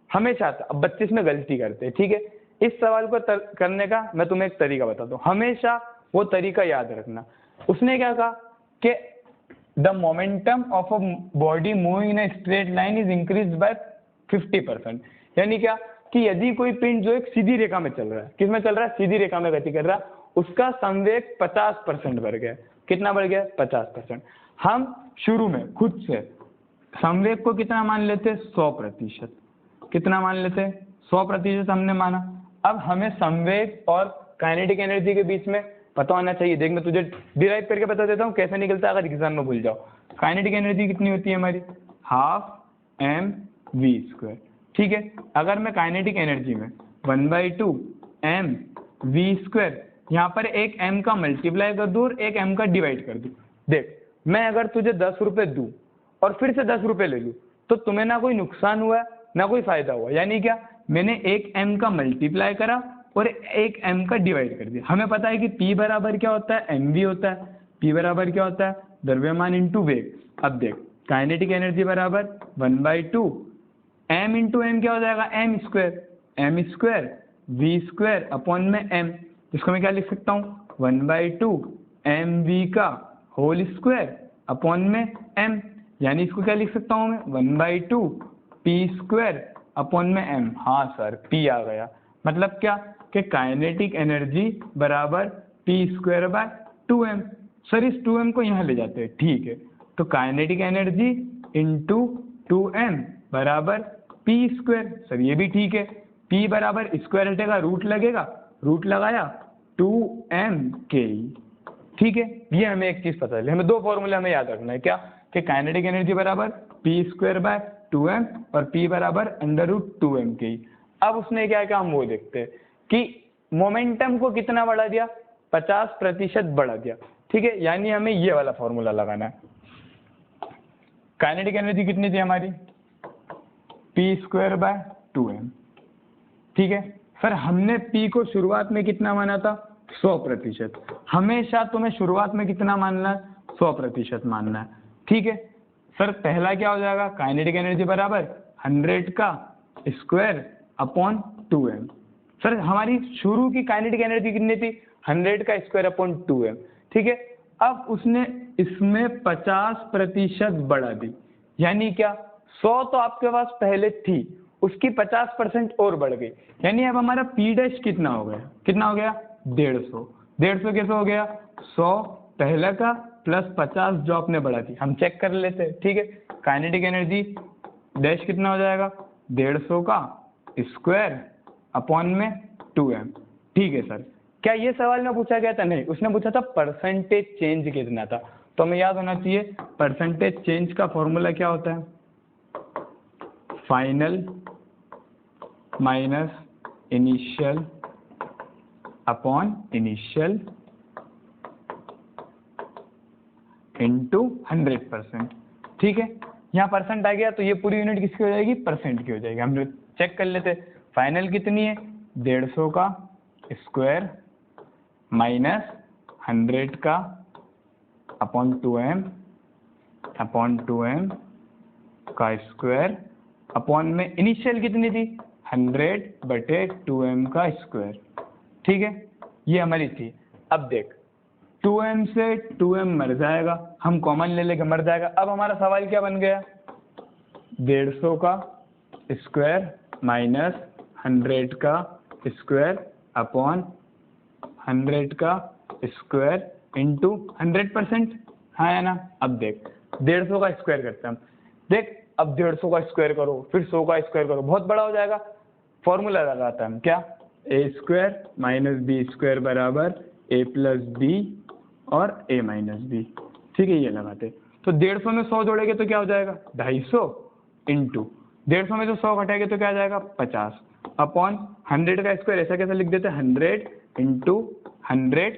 [SPEAKER 1] हमेशा। अब बच्चे इसमें गलती करते हैं, ठीक है। इस सवाल को करने का मैं तुम्हें एक तरीका बताता हूँ, हमेशा वो तरीका याद रखना। उसने क्या कहा कि the momentum of a body moving in a straight line is increase by 50%। यानी क्या कि यदि कोई पिंड जो एक सीधी रेखा में चल रहा है, किस में चल रहा है? सीधी रेखा में गति कर रहा है, उसका संवेग 50% बढ़ गया। कितना बढ़ गया? 50%। हम शुरू में खुद से संवेग को कितना मान लेते? 100%। कितना मान लेते? 100% हमने माना। अब हमें संवेग और काइनेटिक एनर्जी के बीच में पता होना चाहिए। देख, मैं तुझे डिराइव करके बता देता हूँ कैसे निकलता है, अगर एग्जाम में भूल जाओ। काइनेटिक एनर्जी कितनी होती है हमारी? 12 mv²। ठीक है, अगर मैं काइनेटिक एनर्जी में 1/2 mv², यहाँ पर एक m का मल्टीप्लाई कर दूँ और एक m का डिवाइड कर दूँ। देख, मैं अगर तुझे 10 रुपये दूँ और फिर से 10 रुपये ले लूँ, तो तुम्हें ना कोई नुकसान हुआ ना कोई फायदा हुआ। यानी क्या? मैंने एक m का मल्टीप्लाई करा और एक m का डिवाइड कर दिया। हमें पता है कि p बराबर क्या होता है? mv होता है। p बराबर क्या होता है? द्रव्यमान इंटू वेग। अब देख, काइनेटिक एनर्जी बराबर 1/2 m इंटू m क्या हो जाएगा? m² v² अपॉन में m। इसको मैं क्या लिख सकता हूँ? 1/2 mv का होल स्क्वायर अपॉन में m। यानी इसको क्या लिख सकता हूँ मैं? 1/2 p² अपॉन में m। हाँ सर, p आ गया। मतलब क्या कि काइनेटिक एनर्जी बराबर p²/2m। सर, इस 2m को यहाँ ले जाते हैं, ठीक है। तो काइनेटिक एनर्जी इंटू 2m बराबर p²। सर ये भी ठीक है, p बराबर स्क्वायर हटेगा, रूट लगेगा, रूट लगाया 2mk। ठीक है, ये हमें एक चीज पता चली। हमें दो फॉर्मूला हमें याद रखना है, क्या कि काइनेटिक एनर्जी बराबर p²/2m और p बराबर √2mk। अब उसने क्या कहा हम वो देखते हैं कि मोमेंटम को कितना बढ़ा दिया? 50% बढ़ा दिया। ठीक है, यानी हमें ये वाला फॉर्मूला लगाना है। काइनेटिक एनर्जी कितनी थी हमारी? p²/2m। ठीक है सर, हमने p को शुरुआत में कितना माना था? 100%। हमेशा तुम्हें शुरुआत में कितना मानना है? 100% मानना है। ठीक है सर, पहला क्या हो जाएगा? काइनेटिक एनर्जी बराबर 100 का स्क्वायर अपॉन 2m। सर, हमारी शुरू की काइनेटिक एनर्जी कितनी थी? 100 का स्क्वायर अपॉन 2m। ठीक है, अब उसने इसमें 50% बढ़ा दी। यानी क्या? 100 तो आपके पास पहले थी, उसकी 50% और बढ़ गई। यानी अब हमारा p' कितना हो गया? कितना हो गया? 150। 150 कैसे हो गया? 100 पहला का प्लस 50 जो आपने बढ़ा थी, हम चेक कर लेते हैं, ठीक है। काइनेटिक एनर्जी डैश कितना हो जाएगा, 150 का स्क्वायर अपॉन में 2m, ठीक है सर। क्या ये सवाल में पूछा गया था? नहीं, उसने पूछा था परसेंटेज चेंज कितना था। तो हमें याद होना चाहिए परसेंटेज चेंज का फॉर्मूला क्या होता है, final minus initial upon initial into 100%, ठीक है। यहाँ परसेंट आ गया तो ये पूरी यूनिट किसकी हो जाएगी, परसेंट की हो जाएगी। हम लोग चेक कर लेते, फाइनल कितनी है, 150 का स्क्वायर माइनस 100 का अपॉन 2m का स्क्वायर अपॉन में इनिशियल कितनी थी, 100/2m का स्क्वायर, ठीक है। ये हमारी थी। अब देख 2m से 2m मर जाएगा, हम कॉमन ले लेके मर जाएगा। अब हमारा सवाल क्या बन गया, 150 का स्क्वायर माइनस 100 का स्क्वायर अपॉन 100 का स्क्वायर इंटू 100%, हाँ है ना। अब देख 150 का स्क्वायर करते हैं हम, देख अब 150 का स्क्वायर करो फिर 100 का स्क्वायर करो, बहुत बड़ा हो जाएगा। फॉर्मूला लगाते हैं हम, क्या, a square minus b square बराबर a प्लस बी और a माइनस बी, ठीक है। ये लगाते तो 150 में 100 जोड़ेंगे तो क्या हो जाएगा, 250 इंटू 150 में जो 100 घटाएंगे तो क्या आ जाएगा 50 अपॉन 100 का स्क्वायर, ऐसा कैसे लिख देते हैं 100 इंटू 100,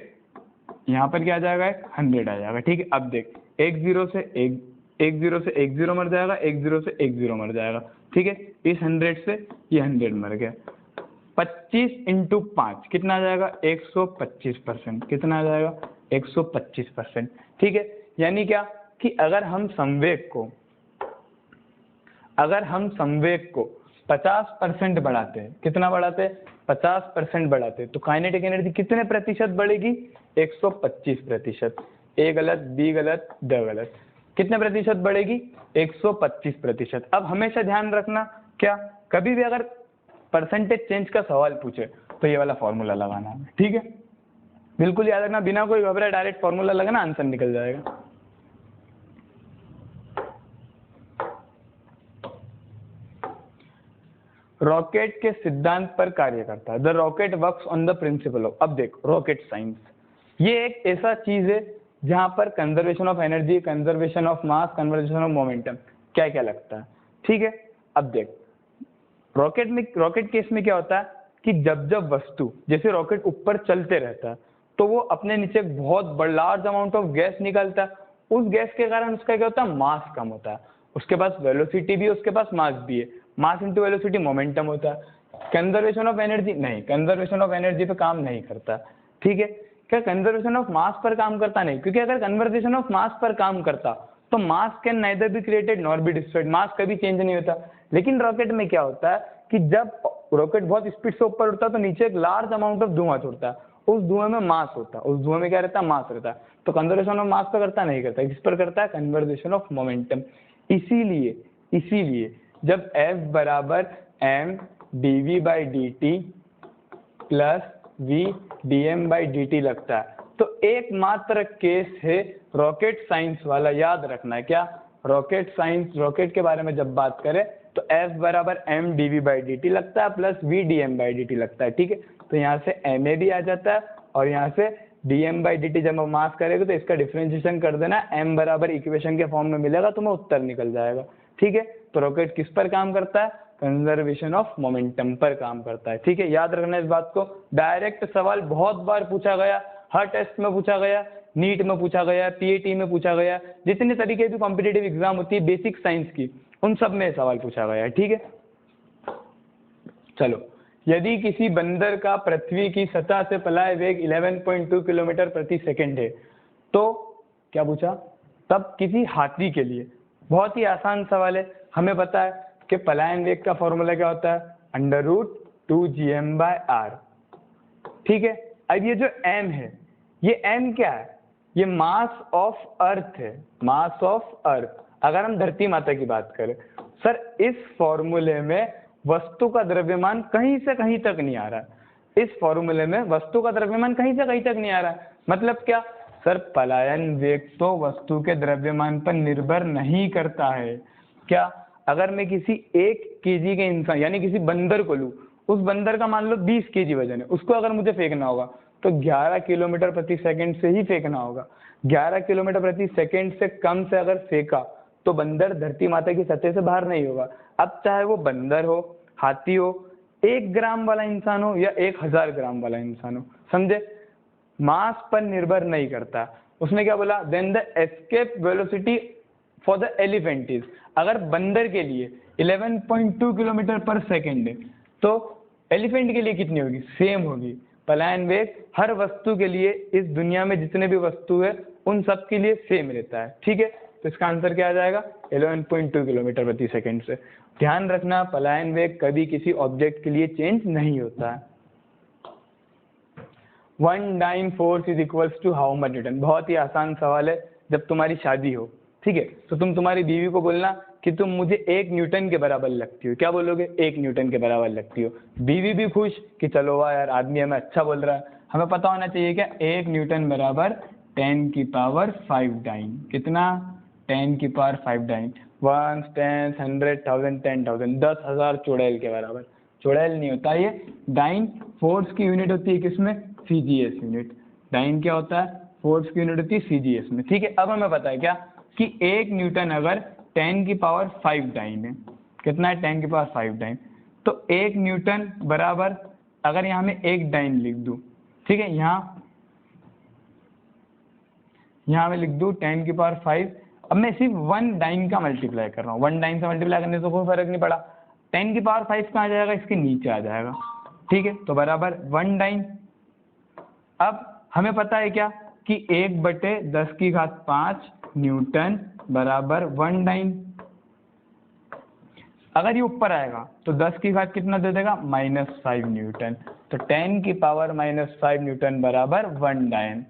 [SPEAKER 1] यहाँ पर क्या आ जाएगा 100 आ जाएगा, ठीक है। अब देख एक जीरो से एक जीरो मर जाएगा, एक जीरो से एक जीरो मर जाएगा, ठीक है। इस 100 से ये 100 मर गया, 25 इंटू 5 कितना आ जाएगा 125%, कितना आ जाएगा 125%, ठीक है। यानी क्या कि अगर हम संवेग को 50% बढ़ाते हैं, कितना बढ़ाते हैं 50% बढ़ाते हैं, तो काइनेटिक एनर्जी कितने प्रतिशत बढ़ेगी 125%। ए गलत, बी गलत, ड गलत, कितने प्रतिशत बढ़ेगी 125%। अब हमेशा ध्यान रखना, क्या कभी भी अगर परसेंटेज चेंज का सवाल पूछे तो ये वाला फॉर्मूला लगाना है, ठीक है। बिल्कुल याद रखना, बिना कोई घबराए डायरेक्ट फॉर्मूला लगाना, आंसर निकल जाएगा। रॉकेट के सिद्धांत पर कार्य करता है, the rocket works on the principle of. अब देख रॉकेट साइंस ये एक ऐसा चीज है जहां पर conservation of energy, conservation of mass, conservation of momentum क्या क्या लगता है, ठीक है। अब देख रॉकेट केस में क्या होता है कि जब वस्तु, जैसे रॉकेट ऊपर चलते रहता है तो वो अपने नीचे एक बहुत लार्ज अमाउंट ऑफ गैस निकलता है, उस गैस के कारण उसका क्या होता है मास कम होता है, उसके पास वेलोसिटी भी है, उसके पास मास भी है, मास इंटू वेलोसिटी मोमेंटम होता है। कंजर्वेशन ऑफ एनर्जी नहीं, कंजर्वेशन ऑफ एनर्जी पे काम नहीं करता, ठीक है। क्या कंजर्वेशन ऑफ मास पर काम करता नहीं, क्योंकि अगर कंजर्वेशन ऑफ मास पर काम करता तो mass can neither be created nor be destroyed, mass कभी चेंज नहीं होता। लेकिन रॉकेट में क्या होता है कि जब रॉकेट बहुत स्पीड से ऊपर उड़ता है तो नीचे एक लार्ज अमाउंट ऑफ धुआं छोड़ता है, उस धुएं में मास होता है, उस धुएं में क्या रहता है मास रहता है। तो कंजर्वेशन ऑफ मास पर करता नहीं करता, किस पर करता है कंजर्वेशन ऑफ मोमेंटम। इसीलिए जब F बराबर m dv/dt plus v dm/dt लगता है तो एकमात्र केस है रॉकेट साइंस वाला, याद रखना है। क्या रॉकेट साइंस, रॉकेट के बारे में जब बात करें तो F बराबर m dv/dt लगता है प्लस v dm/dt लगता है, ठीक है। तो यहाँ से ma भी आ जाता है और यहाँ से dm/dt जब हम मास करेंगे तो इसका डिफरेंशिएशन कर देना, m बराबर इक्वेशन के फॉर्म में मिलेगा तो मैं उत्तर निकल जाएगा, ठीक है। तो रॉकेट किस पर काम करता है, कंजर्वेशन ऑफ मोमेंटम पर काम करता है, ठीक है। याद रखना इस बात को, डायरेक्ट सवाल बहुत बार पूछा गया, हर टेस्ट में पूछा गया, नीट में पूछा गया, पीएटी में पूछा गया, जितने तरीके की कॉम्पिटिटिव एग्जाम होती है बेसिक साइंस की उन सब में सवाल पूछा गया है, ठीक है। चलो, यदि किसी बंदर का पृथ्वी की सतह से पलाय वेग 11.2 किलोमीटर प्रति सेकंड है तो क्या पूछा, तब किसी हाथी के लिए, बहुत ही आसान सवाल है, हमें पता है कि पलायन वेग का फॉर्मूला क्या होता है √2gm/r, ठीक है। अब ये जो m है, ये m क्या है, ये मास ऑफ अर्थ है, मास ऑफ अर्थ। अगर हम धरती माता की बात करें सर, इस फॉर्मूले में वस्तु का द्रव्यमान कहीं से कहीं तक नहीं आ रहा, इस फॉर्मूले में वस्तु का द्रव्यमान कहीं से कहीं तक नहीं आ रहा। मतलब क्या, सर पलायन वेग तो वस्तु के द्रव्यमान पर निर्भर नहीं करता है। क्या? अगर मैं किसी 1 केजी के इंसान यानी किसी बंदर को लूँ, उस बंदर का मान लो 20 केजी वजन है, उसको अगर मुझे फेंकना होगा तो 11 किलोमीटर प्रति सेकंड से ही फेंकना होगा। 11 किलोमीटर प्रति सेकंड से कम से अगर फेंका तो बंदर धरती माता की सतह से बाहर नहीं होगा। अब चाहे वो बंदर हो, हाथी हो, 1 ग्राम वाला इंसान हो या 1000 ग्राम वाला इंसान हो, समझे? मास पर निर्भर नहीं करता। उसने क्या बोला? Then the escape velocity for the elephant is, अगर बंदर के लिए 11.2 किलोमीटर पर सेकेंड है तो एलिफेंट के लिए कितनी होगी? सेम होगी। पलायन वेग हर वस्तु के लिए, इस दुनिया में जितने भी वस्तु है उन सब के लिए सेम रहता है। ठीक है, तो इसका आंसर क्या आ जाएगा? 11.2 किलोमीटर प्रति सेकेंड से। ध्यान रखना, पलायन वेग कभी किसी ऑब्जेक्ट के लिए चेंज नहीं होता है। 1 dyne force is equals to how much newton? बहुत ही आसान सवाल है। जब तुम्हारी शादी हो, ठीक है, तो तुम तुम्हारी बीवी को बोलना कि तुम मुझे 1 न्यूटन के बराबर लगती हो। क्या बोलोगे? 1 न्यूटन के बराबर लगती हो। बीवी भी खुश कि चलो वाह यार, आदमी हमें अच्छा बोल रहा है। हमें पता होना चाहिए क्या? 1 न्यूटन बराबर 10 की पावर 5 डाइन। कितना? 10 की पावर 5 डाइन। 1, 10, 100, 1000, 10,000, 10,000 चुड़ैल के बराबर। चुड़ैल नहीं होता ये। डाइन फोर्स की यूनिट होती है किसमें? CGS unit. डाइन क्या होता है? फोर्स की यूनिट होती है सीजीएस में। ठीक है, अब हमें पता है क्या कि 1 न्यूटन अगर 10 की पावर 5 डाइन है, कितना है? 10 की पावर 5 डाइन। तो 1 न्यूटन बराबर, अगर यहाँ में 1 डाइन लिख दूँ, ठीक है, यहाँ मैं लिख दूँ 10 की पावर 5। अब मैं सिर्फ 1 डाइन का मल्टीप्लाई कर रहा हूँ। 1 डाइन से मल्टीप्लाई करने से कोई फर्क नहीं पड़ा। 10 की पावर 5 कहाँ आ जाएगा? इसके नीचे आ जाएगा। ठीक है, तो बराबर 1 डाइन। अब हमें पता है क्या कि 1/10⁵ न्यूटन बराबर 1 डाइन। अगर ये ऊपर आएगा तो 10 की घात कितना दे देगा? -5 न्यूटन। तो 10 की पावर -5 न्यूटन बराबर 1 डाइन।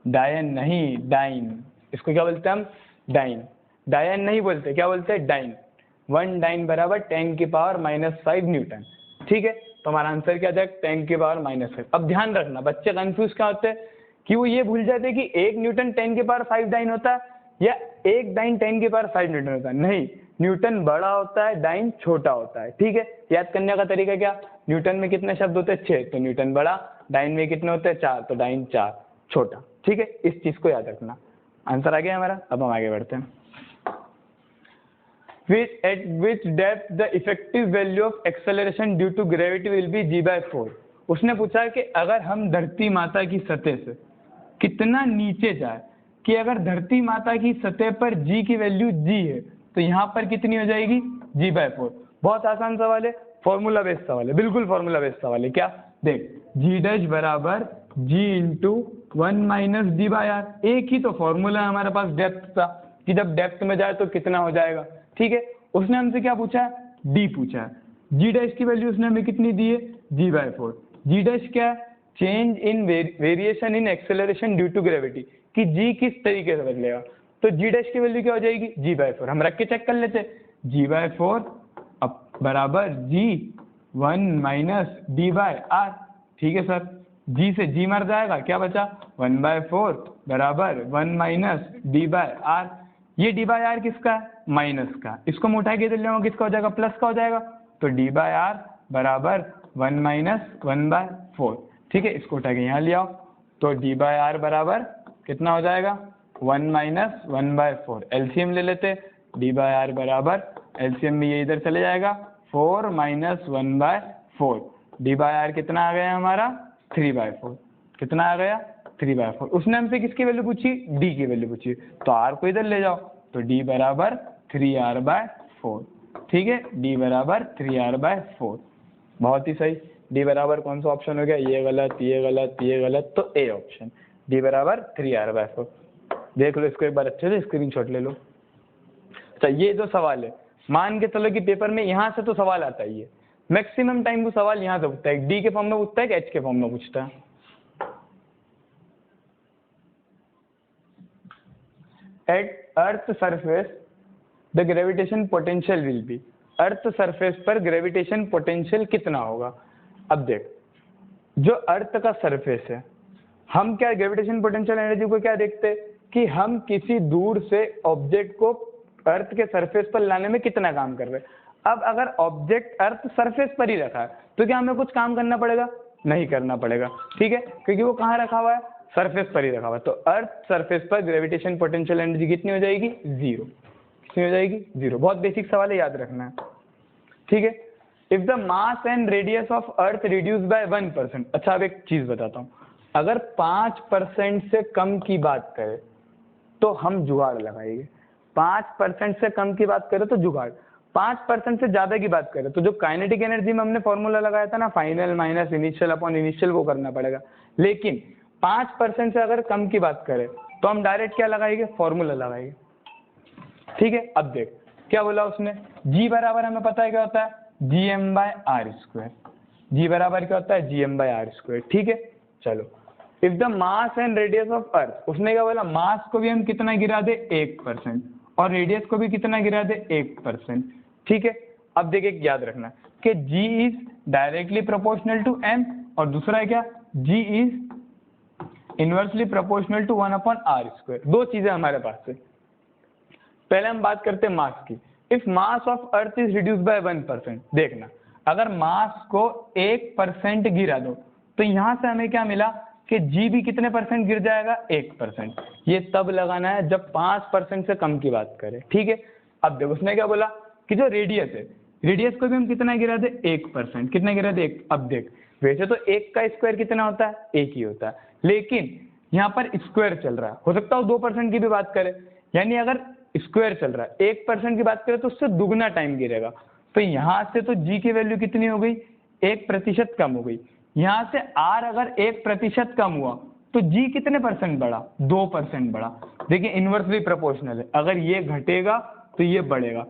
[SPEAKER 1] डायन नहीं, डाइन। इसको क्या बोलते हैं हम? डाइन। डायन नहीं बोलते, क्या बोलते हैं? डाइन। 1 डाइन बराबर 10 की पावर -5 न्यूटन। ठीक है, तो हमारा आंसर क्या जाएगा? 10 की पावर -5। अब ध्यान रखना, बच्चे कंफ्यूज क्या होते हैं कि वो ये भूल जाते हैं कि 1 न्यूटन 10 की पावर 5 डाइन होता है या 1 डाइन 10 की पावर 5 न्यूटन होता है। नहीं, न्यूटन बड़ा होता है, डाइन छोटा होता है। ठीक है, याद करने का तरीका क्या? न्यूटन में कितने शब्द होते हैं? 6, तो न्यूटन बड़ा। डाइन में कितने होते हैं? 4, तो डाइन 4 छोटा। ठीक है, इस चीज को याद रखना। आंसर आ गया हमारा। अब हम आगे बढ़ते हैं। At which depth the effective value of acceleration due to gravity will be g/4? उसने पूछा कि अगर हम धरती माता की सतह से कितना नीचे जाए, कि अगर धरती माता की सतह पर g की वैल्यू g है तो यहाँ पर कितनी हो जाएगी? g/4। बहुत आसान सवाल है, फॉर्मूला बेस्ड सवाल है, बिल्कुल फॉर्मूला बेस्ड सवाल है। क्या? देख, g' बराबर g इंटू 1 - d/r। एक ही तो फॉर्मूला है हमारे पास डेप्थ का, कि जब डेप्थ में जाए तो कितना हो जाएगा। ठीक है, उसने हमसे क्या पूछा है? d पूछा है। g' की वैल्यू उसने हमें कितनी दी है? g/4। g' क्या है? Change in variation in acceleration due to gravity, कि g किस तरीके से बदलेगा। तो g' की वैल्यू क्या हो जाएगी? g/4। हम रख के चेक कर लेते। g/4 अब बराबर g 1 - d/r। ठीक है सर, g से g मर जाएगा, क्या बचा? 1/4 बराबर 1 - d/r। ये d/r किसका है? माइनस का। इसको मैं उठा के इधर ले आऊंगा, किसका हो जाएगा? प्लस का हो जाएगा। तो d/r बराबर 1 - 1/4। ठीक है, इसको उठा के यहाँ ले आओ, तो d/r बराबर कितना हो जाएगा? 1 - 1/4। एलसीएम ले लेते। d/r बराबर, एलसीएम में ये इधर चले जाएगा, 4 - 1/4। d/r कितना आ गया हमारा? 3/4। कितना आ गया? 3/4। उसने हमसे किसकी वैल्यू पूछी? d की वैल्यू पूछी, तो r को इधर ले जाओ, तो d बराबर 3r/4। ठीक है, d बराबर 3r/4। बहुत ही सही। d बराबर कौन सा ऑप्शन हो गया? ये गलत, ये गलत, ये गलत, तो ए ऑप्शन। d बराबर 3r/4। देख लो इसको एक बार अच्छे से, स्क्रीनशॉट ले लो। अच्छा, ये जो सवाल है, मान के चलो कि पेपर में यहाँ से तो सवाल आता ही है, मैक्सिमम टाइम वो सवाल यहाँ से पूछता है, डी के फॉर्म में पूछता है कि एच के फॉर्म में पूछता है। At earth surface the gravitation potential will be, earth surface पर ग्रेविटेशन पोटेंशियल कितना होगा। अब देख, जो अर्थ का सरफेस है हम क्या ग्रेविटेशन पोटेंशियल एनर्जी को क्या देखते हैं कि हम किसी दूर से ऑब्जेक्ट को अर्थ के सरफेस पर लाने में कितना काम कर रहे हैं। अब अगर ऑब्जेक्ट अर्थ सरफेस पर ही रखा है तो क्या हमें कुछ काम करना पड़ेगा? नहीं करना पड़ेगा, ठीक है, क्योंकि वो कहाँ रखा हुआ है? सरफेस पर ही रखा हुआ है। तो अर्थ सरफेस पर ग्रेविटेशन पोटेंशियल एनर्जी कितनी हो जाएगी? 0। कितनी हो जाएगी? 0। बहुत बेसिक सवाल है, याद रखना है, ठीक है। If the mass and radius of earth reduce by 1%। अच्छा, अब एक चीज बताता हूँ, अगर 5% से कम की बात करें तो हम जुगाड़ लगाएंगे। 5% से कम की बात करें तो जुगाड़, 5% से ज्यादा की बात करें तो जो काइनेटिक एनर्जी में हमने फॉर्मूला लगाया था ना, final minus initial upon initial, वो करना पड़ेगा। लेकिन 5% से अगर कम की बात करें तो हम डायरेक्ट क्या लगाएंगे? फॉर्मूला लगाएंगे, ठीक है। अब देख क्या बोला उसने, G बराबर हमें पता है क्या होता है? Gm/r²। G बराबर क्या होता है? Gm/r², ठीक है। चलो, if the mass and radius of earth, उसने क्या बोला? मास को भी हम कितना गिरा दे? 1%, और रेडियस को भी कितना गिरा दे? 1%, ठीक है। अब देखिए, याद रखना कि G is directly proportional to m, और दूसरा है क्या? G is inversely proportional to 1/r²। दो चीजें हमारे पास है। पहले हम बात करते हैं मास की। If mass of earth is reduce by 1%, देखना अगर मास को 1% गिरा दो तो यहां से हमें क्या मिला कि G भी कितने परसेंट गिर जाएगा? 1%। ये तब लगाना है जब 5% से कम की बात करें, ठीक है। अब देखो उसने क्या बोला कि जो रेडियस है, रेडियस को भी हम कितना गिरा दे? 1%। कितना गिरा दे? 1। अब देख, वैसे तो 1 का स्क्वायर कितना होता है? 1 ही होता है, लेकिन यहाँ पर स्क्वायर चल रहा है, हो सकता है 2% की भी बात करें, यानी अगर स्क्वायर चल रहा है 1% की बात करें तो उससे दुगना टाइम गिरेगा। तो यहाँ से तो G की वैल्यू कितनी हो गई? 1% कम हो गई। यहाँ से R अगर 1% कम हुआ तो G कितने परसेंट बढ़ा? 2% बढ़ा। देखिए इनवर्सली प्रोपोर्शनल है, अगर ये घटेगा तो ये बढ़ेगा।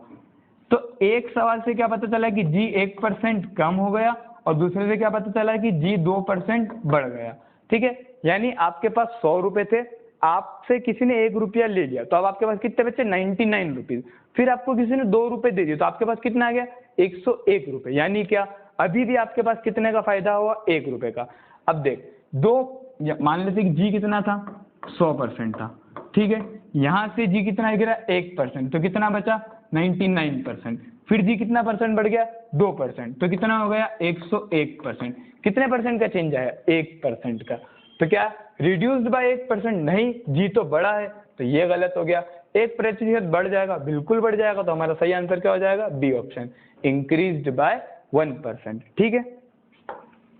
[SPEAKER 1] तो एक सवाल से क्या पता चला कि G 1% कम हो गया, और दूसरे से क्या पता चला कि G 2% बढ़ गया, ठीक है। यानी आपके पास 100 रुपए थे, आपसे किसी ने 1 रुपया ले लिया तो अब आपके पास कितने बचे? 99 रुपीज। फिर आपको किसी ने 2 रुपए दे दिए तो आपके पास कितना आ गया? 101 रुपए। यानी क्या, अभी भी आपके पास कितने का फायदा हुआ? 1 रुपए का। अब देख, मान लेते कि G कितना था? 100% था, ठीक है। यहाँ से G कितना गिरा? 1%, तो कितना बचा? 99%। फिर G कितना परसेंट बढ़ गया? 2%, तो कितना हो गया? 101%। कितने परसेंट का चेंज आया? 1% का। तो क्या रिड्यूस्ड बाय 1%? नहीं, G तो बड़ा है, तो ये गलत हो गया। 1% बढ़ जाएगा, बिल्कुल बढ़ जाएगा, तो हमारा सही आंसर क्या हो जाएगा? बी ऑप्शन, इंक्रीज्ड बाय 1%, ठीक है।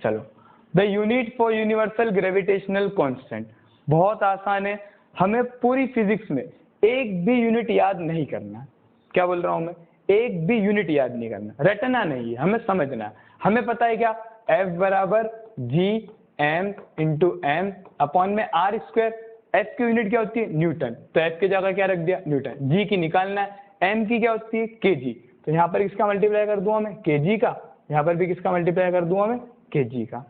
[SPEAKER 1] चलो, the unit for universal gravitational constant, बहुत आसान है, हमें पूरी फिजिक्स में एक भी यूनिट याद नहीं करना। क्या बोल रहा हूं मैं? एक भी यूनिट याद नहीं करना, रटना नहीं है, हमें समझना है। हमें पता है क्या? F बराबर Gm इंटू एम अपॉन में r²। F की यूनिट क्या होती है? न्यूटन, तो F की जगह क्या रख दिया? न्यूटन। G की निकालना है, m की क्या होती है? kg, तो यहाँ पर किसका मल्टीप्लाई कर दूंगा मैं? kg का। यहाँ पर भी किसका मल्टीप्लाई कर दूंगा मैं? kg का,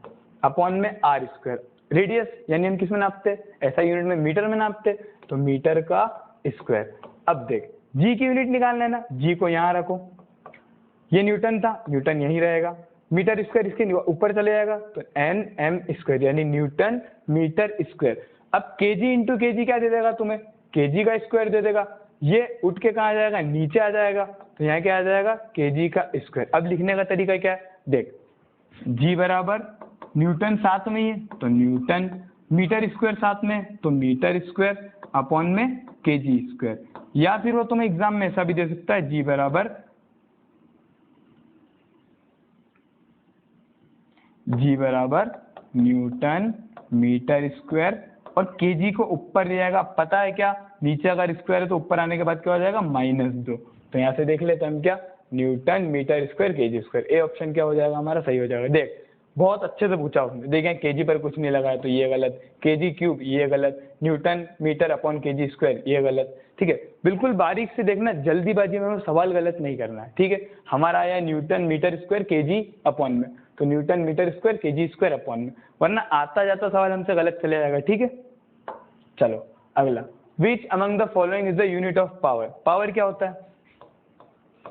[SPEAKER 1] अपॉन में r²। रेडियस यानी हम किस में नापते? ऐसा यूनिट में मीटर में नापते, तो मीटर का स्क्वायर। अब देख, G की यूनिट निकालना है ना, G को यहाँ रखो, ये न्यूटन था, न्यूटन यहीं रहेगा, मीटर स्क्वायर इसके ऊपर चले जाएगा, तो Nm² यानी न्यूटन मीटर स्क्वायर। अब kg इंटू kg क्या दे देगा तुम्हें? kg का स्क्वायर दे देगा। ये उठ के कहाँ आ जाएगा? नीचे आ जाएगा, तो यहाँ क्या आ जाएगा? kg का स्क्वायर। अब लिखने का तरीका क्या है? देख, G बराबर न्यूटन साथ में ही है, तो न्यूटन, मीटर स्क्वायर साथ में, तो मीटर स्क्वायर अपॉन में kg²। या फिर वो तुम्हें एग्जाम में ऐसा भी दे सकता है, G बराबर न्यूटन मीटर स्क्वायर, और kg को ऊपर ले जाएगा। पता है क्या, नीचे अगर स्क्वायर है तो ऊपर आने के बाद क्या हो जाएगा? -2। तो यहाँ से देख लेते हैं हम क्या, newton metre square kg²। A option क्या हो जाएगा हमारा? सही हो जाएगा। देख, बहुत अच्छे से पूछा उसने, देखें kg पर कुछ नहीं लगाया तो ये गलत, kg³ ये गलत, न्यूटन मीटर अपॉन kg² ये गलत, ठीक है। बिल्कुल बारीक से देखना, जल्दीबाजी में सवाल गलत नहीं करना है, ठीक है। हमारा आया newton metre square kg upon में, तो Newton metre square kg² upon में, वरना आता जाता सवाल हमसे गलत चले जाएगा, ठीक है। चलो अगला, which among the following is the unit of power. Power क्या होता है?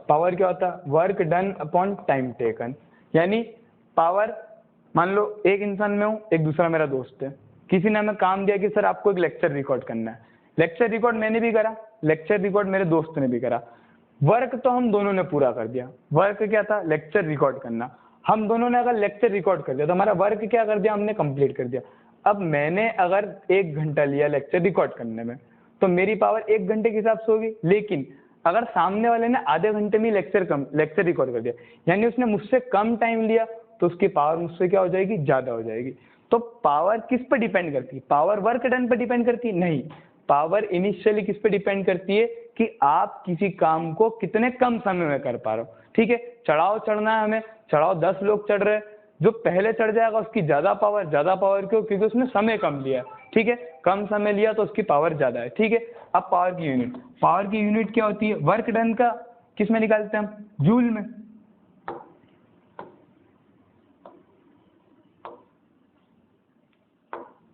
[SPEAKER 1] पावर क्या होता है? Work done upon time taken. यानी पावर, मान लो एक इंसान में हूं, एक दूसरा मेरा दोस्त है, किसी ने हमें काम दिया कि सर आपको एक लेक्चर रिकॉर्ड करना है, लेक्चर रिकॉर्ड मैंने भी करा, लेक्चर रिकॉर्ड मेरे दोस्त ने भी करा, वर्क तो हम दोनों ने पूरा कर दिया। वर्क क्या था? लेक्चर रिकॉर्ड करना। हम दोनों ने अगर लेक्चर रिकॉर्ड कर दिया तो हमारा वर्क क्या कर दिया? हमने कंप्लीट कर दिया। अब मैंने अगर 1 घंटा लिया लेक्चर रिकॉर्ड करने में तो मेरी पावर 1 घंटे के हिसाब से होगी, लेकिन अगर सामने वाले ने आधे घंटे में लेक्चर रिकॉर्ड कर दिया, यानी उसने मुझसे कम टाइम लिया, तो उसकी पावर मुझसे क्या हो जाएगी? ज्यादा हो जाएगी। तो पावर किस पर डिपेंड करती है? पावर वर्क डन पर डिपेंड करती है? नहीं, पावर इनिशियली किस पे डिपेंड करती है कि आप किसी काम को कितने कम समय में कर पा रहे हो। ठीक है, चढ़ाव चढ़ना है हमें, चढ़ाव 10 लोग चढ़ रहे हैं, जो पहले चढ़ जाएगा उसकी ज्यादा पावर क्यों? क्योंकि उसने समय कम लिया। ठीक है, कम समय लिया तो उसकी पावर ज्यादा है। ठीक है, अब पावर की यूनिट क्या होती है? वर्क डन का किस में निकालते हैं हम? जूल में।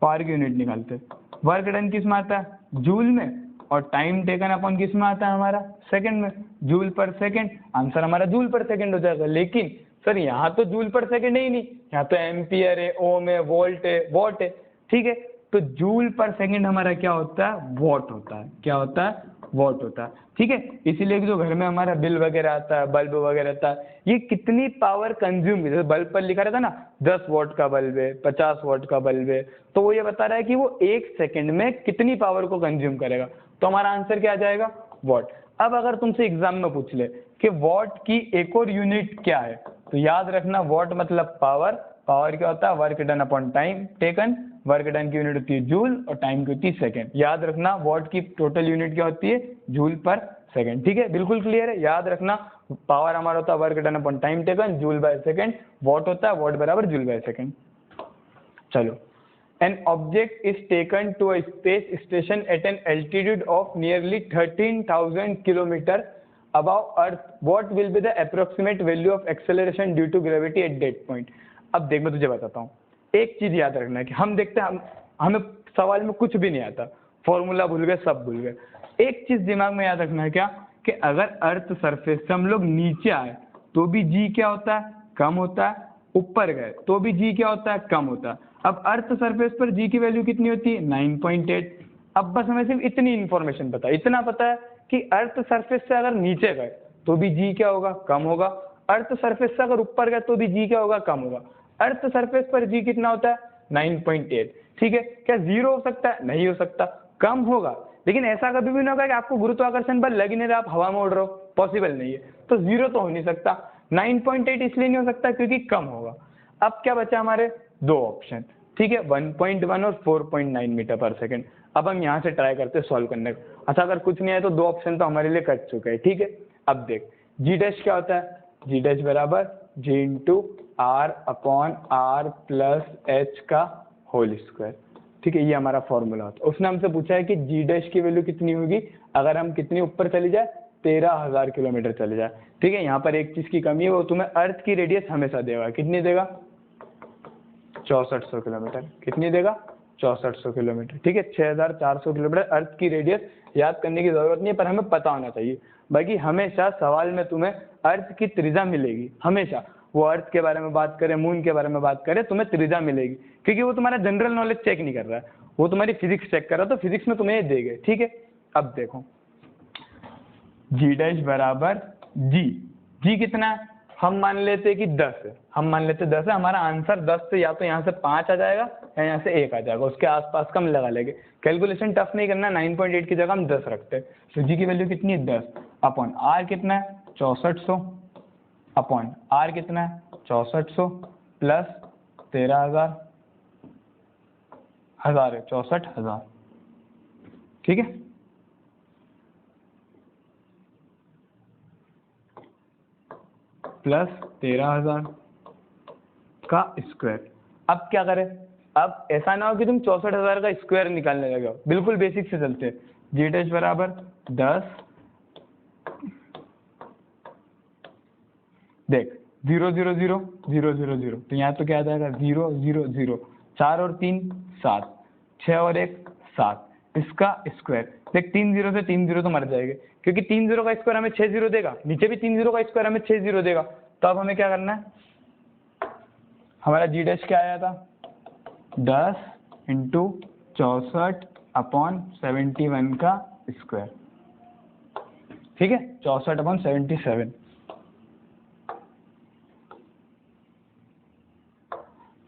[SPEAKER 1] पावर की यूनिट निकालते हैं, वर्क डन किस में आता है? जूल में, और टाइम टेकन अपॉन किस में आता है हमारा? सेकंड में, जूल पर सेकंड। आंसर हमारा जूल पर सेकंड हो जाएगा। लेकिन सर यहाँ तो जूल पर सेकंड है ही नहीं, यहाँ तो एम्पियर है, ओम है, वोल्ट है, वॉट है। ठीक है, तो जूल पर सेकंड हमारा क्या होता है? वॉट होता है। क्या होता है? वॉट होता है। ठीक है, इसीलिए जो घर में हमारा बिल वगैरह आता है, बल्ब वगैरह आता है, ये कितनी पावर कंज्यूम, जैसे बल्ब पर लिखा रहता है ना 10 वॉट का बल्ब है, 50 वॉट का बल्ब है, तो वो ये बता रहा है कि वो 1 सेकंड में कितनी पावर को कंज्यूम करेगा। तो हमारा आंसर क्या आ जाएगा? वॉट। अब अगर तुमसे एग्जाम में पूछ ले कि वॉट की एक और यूनिट क्या है, तो याद रखना वॉट मतलब पावर। पावर क्या होता है? Work done upon time taken. Work done की यूनिट होती है जूल और टाइम की होती है सेकंड। याद रखना वॉट की टोटल यूनिट क्या होती है? जूल पर सेकंड। ठीक है, बिल्कुल क्लियर है। याद रखना पावर हमारा होता है work done upon time taken, joule by second. What होता है वॉट बराबर जूल बाय सेकंड। चलो, an object is taken to a space station at an altitude of nearly 13,000 km above Earth. What will be the approximate value of acceleration due to gravity at that point? अब देख मैं तुझे बताता हूँ, एक चीज याद रखना है कि हम देखते हैं हमें सवाल में कुछ भी नहीं आता, फॉर्मूला भूल गए, सब भूल गए। एक चीज दिमाग में याद रखना है क्या, कि अगर अर्थ सरफेस से हम लोग नीचे आए तो भी जी क्या होता है? कम होता है। ऊपर गए तो भी जी क्या होता है? कम होता है। अब अर्थ सरफेस पर जी की वैल्यू कितनी होती है? 9.8। अब बस हमें सिर्फ इतनी इंफॉर्मेशन पता है, इतना पता है कि अर्थ सरफेस से अगर नीचे गए तो भी जी क्या होगा? कम होगा। अर्थ सरफेस से अगर ऊपर गए तो भी जी क्या होगा? कम होगा। अर्थ सरफेस पर जी कितना होता है? 9.8। ठीक है, क्या जीरो हो सकता है? नहीं हो सकता, कम होगा। लेकिन ऐसा कभी भी नहीं होगा कि आपको गुरुत्वाकर्षण बल लग ही नहीं रहा, आप हवा में उड़ रहे हो, पॉसिबल नहीं है। तो जीरो तो हो नहीं सकता। 9.8 इसलिए नहीं हो सकता क्योंकि कम होगा। अब क्या बचा हमारे? दो ऑप्शन। ठीक है, 1.1 और 4.9 मीटर पर सेकंड। अब हम यहाँ से ट्राई करते हैं सॉल्व करने का। अच्छा, अगर कुछ नहीं है तो दो ऑप्शन तो हमारे लिए कट चुके हैं। ठीक है, अब देख जी डैश क्या होता है? जी डैश बराबर G into R upon R plus H का होल स्क्वायर। ठीक है, ये हमारा फॉर्मूला होता है। उसने हमसे पूछा है कि जी डैश की वैल्यू कितनी होगी अगर हम कितनी ऊपर चली जाए? 13,000 किलोमीटर चले जाए। ठीक है, यहाँ पर एक चीज की कमी है, वो तुम्हें अर्थ की रेडियस हमेशा देगा। कितनी देगा? 6400 किलोमीटर। कितनी देगा? 6400 किलोमीटर। ठीक है, 6400 किलोमीटर अर्थ की रेडियस। याद करने की जरूरत नहीं है, पर हमें पता होना चाहिए। बाकी हमेशा सवाल में तुम्हें अर्थ की त्रिज्या मिलेगी, हमेशा। वो अर्थ के बारे में बात करे, मून के बारे में बात करे, तुम्हें त्रिज्या मिलेगी, क्योंकि वो तुम्हारा जनरल नॉलेज चेक नहीं कर रहा है, वो तुम्हारी फिजिक्स चेक कर रहा है। तो फिजिक्स में तुम्हें ये देंगे। ठीक है, अब देखो जी डैश बराबर जी कितना है? हम मान लेते कि 10 है, हमारा आंसर 10 से या तो यहाँ से 5 आ जाएगा या यहाँ से 1 आ जाएगा, उसके आसपास का हम लगा लेंगे। कैलकुलेशन टफ नहीं करना, 9.8 की जगह हम 10 रखते हैं। तो जी की वैल्यू कितनी है? 10 अपॉन आर कितना है? 6400 अपॉन आर कितना है? 6400 प्लस 13,000 है 64,000। ठीक है, प्लस 13,000 का स्क्वायर। अब क्या करें? अब ऐसा ना हो कि तुम 64,000 का स्क्वायर निकालने लगे हो, बिल्कुल बेसिक से चलते हैं। जी डैश बराबर 10, देख 0 0 0 0 0 0, तो यहाँ तो क्या आ जाएगा? 0 0 0, 4 और 3 7, 6 और 1 7, इसका स्क्वायर। देख 3 0 से 3 0 तो मर जाएंगे, क्योंकि 3 0 का स्क्वायर हमें 6 0 देगा, नीचे भी 3 0 का स्क्वायर हमें 6 0 देगा। तो अब हमें क्या करना है? हमारा जी डैश क्या आया था? 10 इंटू 64/71 का स्क्वायर, ठीक है, 64/77।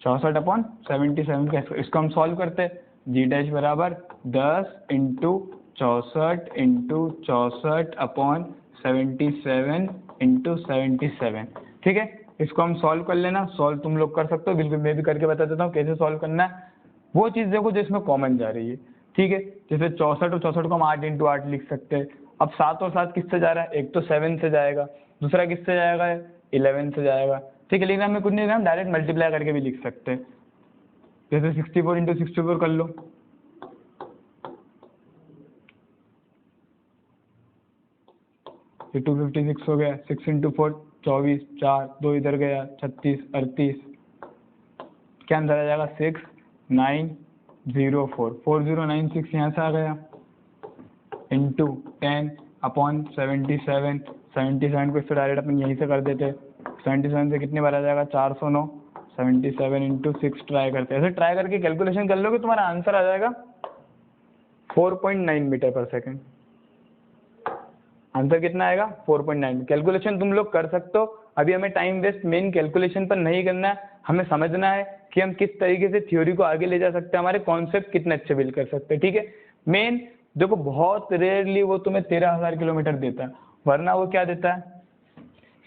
[SPEAKER 1] 64/77 का स्क्वायर, इसको हम सॉल्व करते हैं। जी डैश बराबर 10 इंटू 64 इंटू 64/77 इंटू 77, ठीक है। इसको हम सॉल्व कर लेना, सॉल्व तुम लोग कर सकते हो, बिल्कुल मैं भी करके बता देता हूँ कैसे सॉल्व करना है। वो चीज़ देखो जिसमें कॉमन जा रही है, ठीक है। जैसे 64 और 64 को हम 8 इंटू 8 लिख सकते हैं। अब 7 और 7 किससे जा रहा है, एक तो 7 से जाएगा, दूसरा किससे जाएगा, 11 से जाएगा, ठीक है। लेकिन हमें कुछ नहीं, हम डायरेक्ट मल्टीप्लाई करके भी लिख सकते हैं। जैसे 64 इंटू 64 कर लो, ये 256 हो गया। 6 इंटू 4 24, 4 2 इधर गया, 36 38, क्या अंदर आ जाएगा 6904, 4096 यहाँ से आ गया, इंटू 10/77, 77 को इससे डायरेक्ट अपन यहीं से कर देते। 77 से कितनी बार आ जाएगा, 409, 77 इंटू 6 ट्राई करते हैं। ऐसे ट्राई करके कैलकुलेशन कर लोगे, तुम्हारा आंसर आ जाएगा 4.9 मीटर पर सेकेंड। आंसर कितना आएगा, 4.9। कैलकुलेशन तुम लोग कर सकते हो। अभी हमें टाइम वेस्ट मेन कैलकुलेशन पर नहीं करना है, हमें समझना है कि हम किस तरीके से थ्योरी को आगे ले जा सकते हैं, हमारे कॉन्सेप्ट कितने अच्छे बिल्ड कर सकते हैं, ठीक है। मेन देखो, बहुत रेयरली वो तुम्हें 13,000 किलोमीटर देता है, वरना वो क्या देता है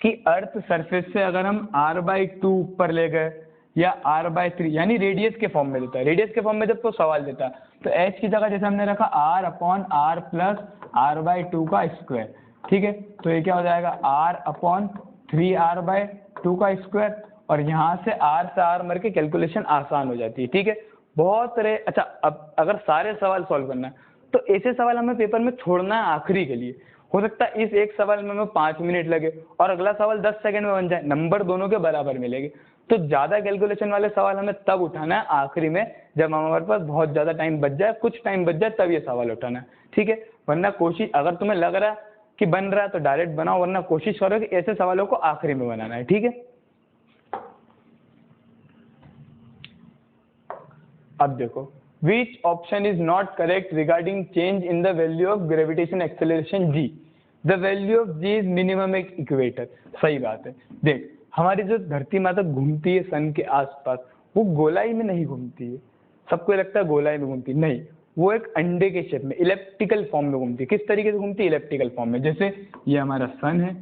[SPEAKER 1] कि अर्थ सरफेस से अगर हम r/2 ऊपर ले गए या r/3 यानी रेडियस के फॉर्म में देता है। रेडियस के फॉर्म में जब तो सवाल देता है तो h की जगह जैसे हमने रखा r/r प्लस r/2 का स्क्वायर, ठीक है। तो ये क्या हो जाएगा, r/3r/2 का स्क्वायर, और यहाँ से r से r मर के कैलकुलेशन आसान हो जाती है, ठीक है। बहुत अच्छा, अब अगर सारे सवाल सॉल्व करना है तो ऐसे सवाल हमें पेपर में छोड़ना है आखिरी के लिए। हो सकता है इस एक सवाल में हमें 5 मिनट लगे और अगला सवाल 10 सेकंड में बन जाए, नंबर दोनों के बराबर मिलेंगे। तो ज्यादा कैलकुलेशन वाले सवाल हमें तब उठाना है आखिरी में, जब हमारे पास बहुत ज्यादा टाइम बच जाए, कुछ टाइम बच जाए, तब ये सवाल उठाना है, ठीक है। वरना कोशिश, अगर तुम्हें लग रहा है कि बन रहा है तो डायरेक्ट बनाओ, वरना कोशिश करो कि ऐसे सवालों को आखिरी में बनाना है, ठीक है। अब देखो, which option is not correct regarding change in the value of gravitation acceleration g? The value of g is minimum at equator। सही बात है। देख, हमारी जो धरती माता घूमती है सन के आसपास, वो गोलाई में नहीं घूमती है। सबको लगता है गोलाई में घूमती, नहीं, वो एक अंडे के शेप में इलेप्टिकल फॉर्म में घूमती है। किस तरीके से घूमती है, इलेप्टिकल फॉर्म में। जैसे ये हमारा सन है,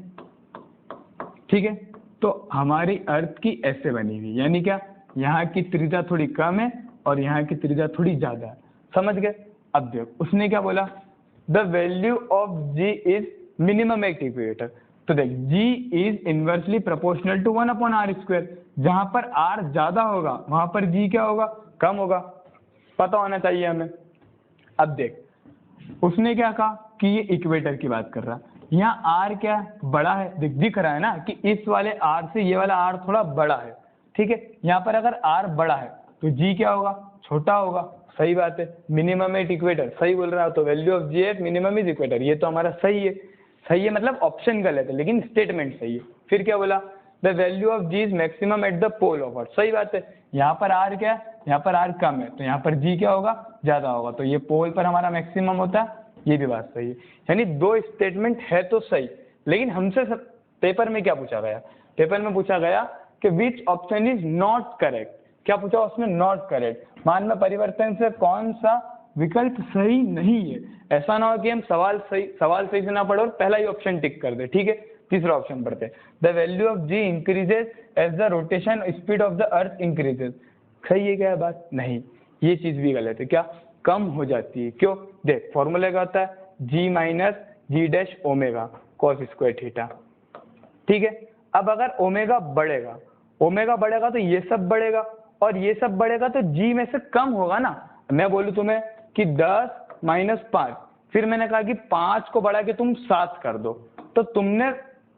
[SPEAKER 1] ठीक है, तो हमारी अर्थ की ऐसे बनी हुई, यानी क्या, यहाँ की त्रिज्या थोड़ी कम है और यहाँ की त्रिज्या थोड़ी ज्यादा है, समझ गए। अब देखो उसने क्या बोला, the value of g is minimum at equator. तो देख, g is inversely proportional to 1/r²। जहां पर r ज्यादा होगा वहां पर g क्या होगा, कम होगा, पता होना चाहिए हमें। अब देख, उसने क्या कहा कि ये इक्वेटर की बात कर रहा, यहाँ r क्या बड़ा है, दिख रहा है ना कि इस वाले r से ये वाला r थोड़ा बड़ा है, ठीक है। यहाँ पर अगर r बड़ा है तो g क्या होगा, छोटा होगा, सही बात है। मिनिमम एट इक्वेटर, सही बोल रहा है, तो value of g at minimum is equator, ये तो हमारा सही है। सही है मतलब ऑप्शन गलत है लेकिन स्टेटमेंट सही है। फिर क्या बोला, the value of g is maximum at the pole of earth, सही बात है। यहाँ पर r क्या है, यहाँ पर r कम है, तो यहाँ पर g क्या होगा, ज्यादा होगा, तो ये पोल पर हमारा मैक्सिमम होता है, ये भी बात सही है। यानी दो स्टेटमेंट है तो सही, लेकिन हमसे पेपर में क्या पूछा गया, पेपर में पूछा गया कि which option is not correct. क्या पूछा उसमें, नॉट करेक्ट, मान में परिवर्तन से कौन सा विकल्प सही नहीं है। ऐसा ना हो कि हम सवाल सही से ना पढ़ो और पहला ही ऑप्शन टिक कर दे, ठीक है। तीसरा ऑप्शन पढ़ते, the value of g increases as the rotation speed of the earth increases. सही है क्या बात, नहीं, ये चीज भी गलत है। क्या, कम हो जाती है, क्यों, देख फॉर्मूला क्या होता है, g minus G dash omega cos square theta, ठीक है। अब अगर ओमेगा बढ़ेगा तो ये सब बढ़ेगा, और ये सब बढ़ेगा तो g में से कम होगा ना। मैं बोलूं तुम्हें कि 10 माइनस 5, फिर मैंने कहा कि 5 को बढ़ा के तुम 7 कर दो, तो तुमने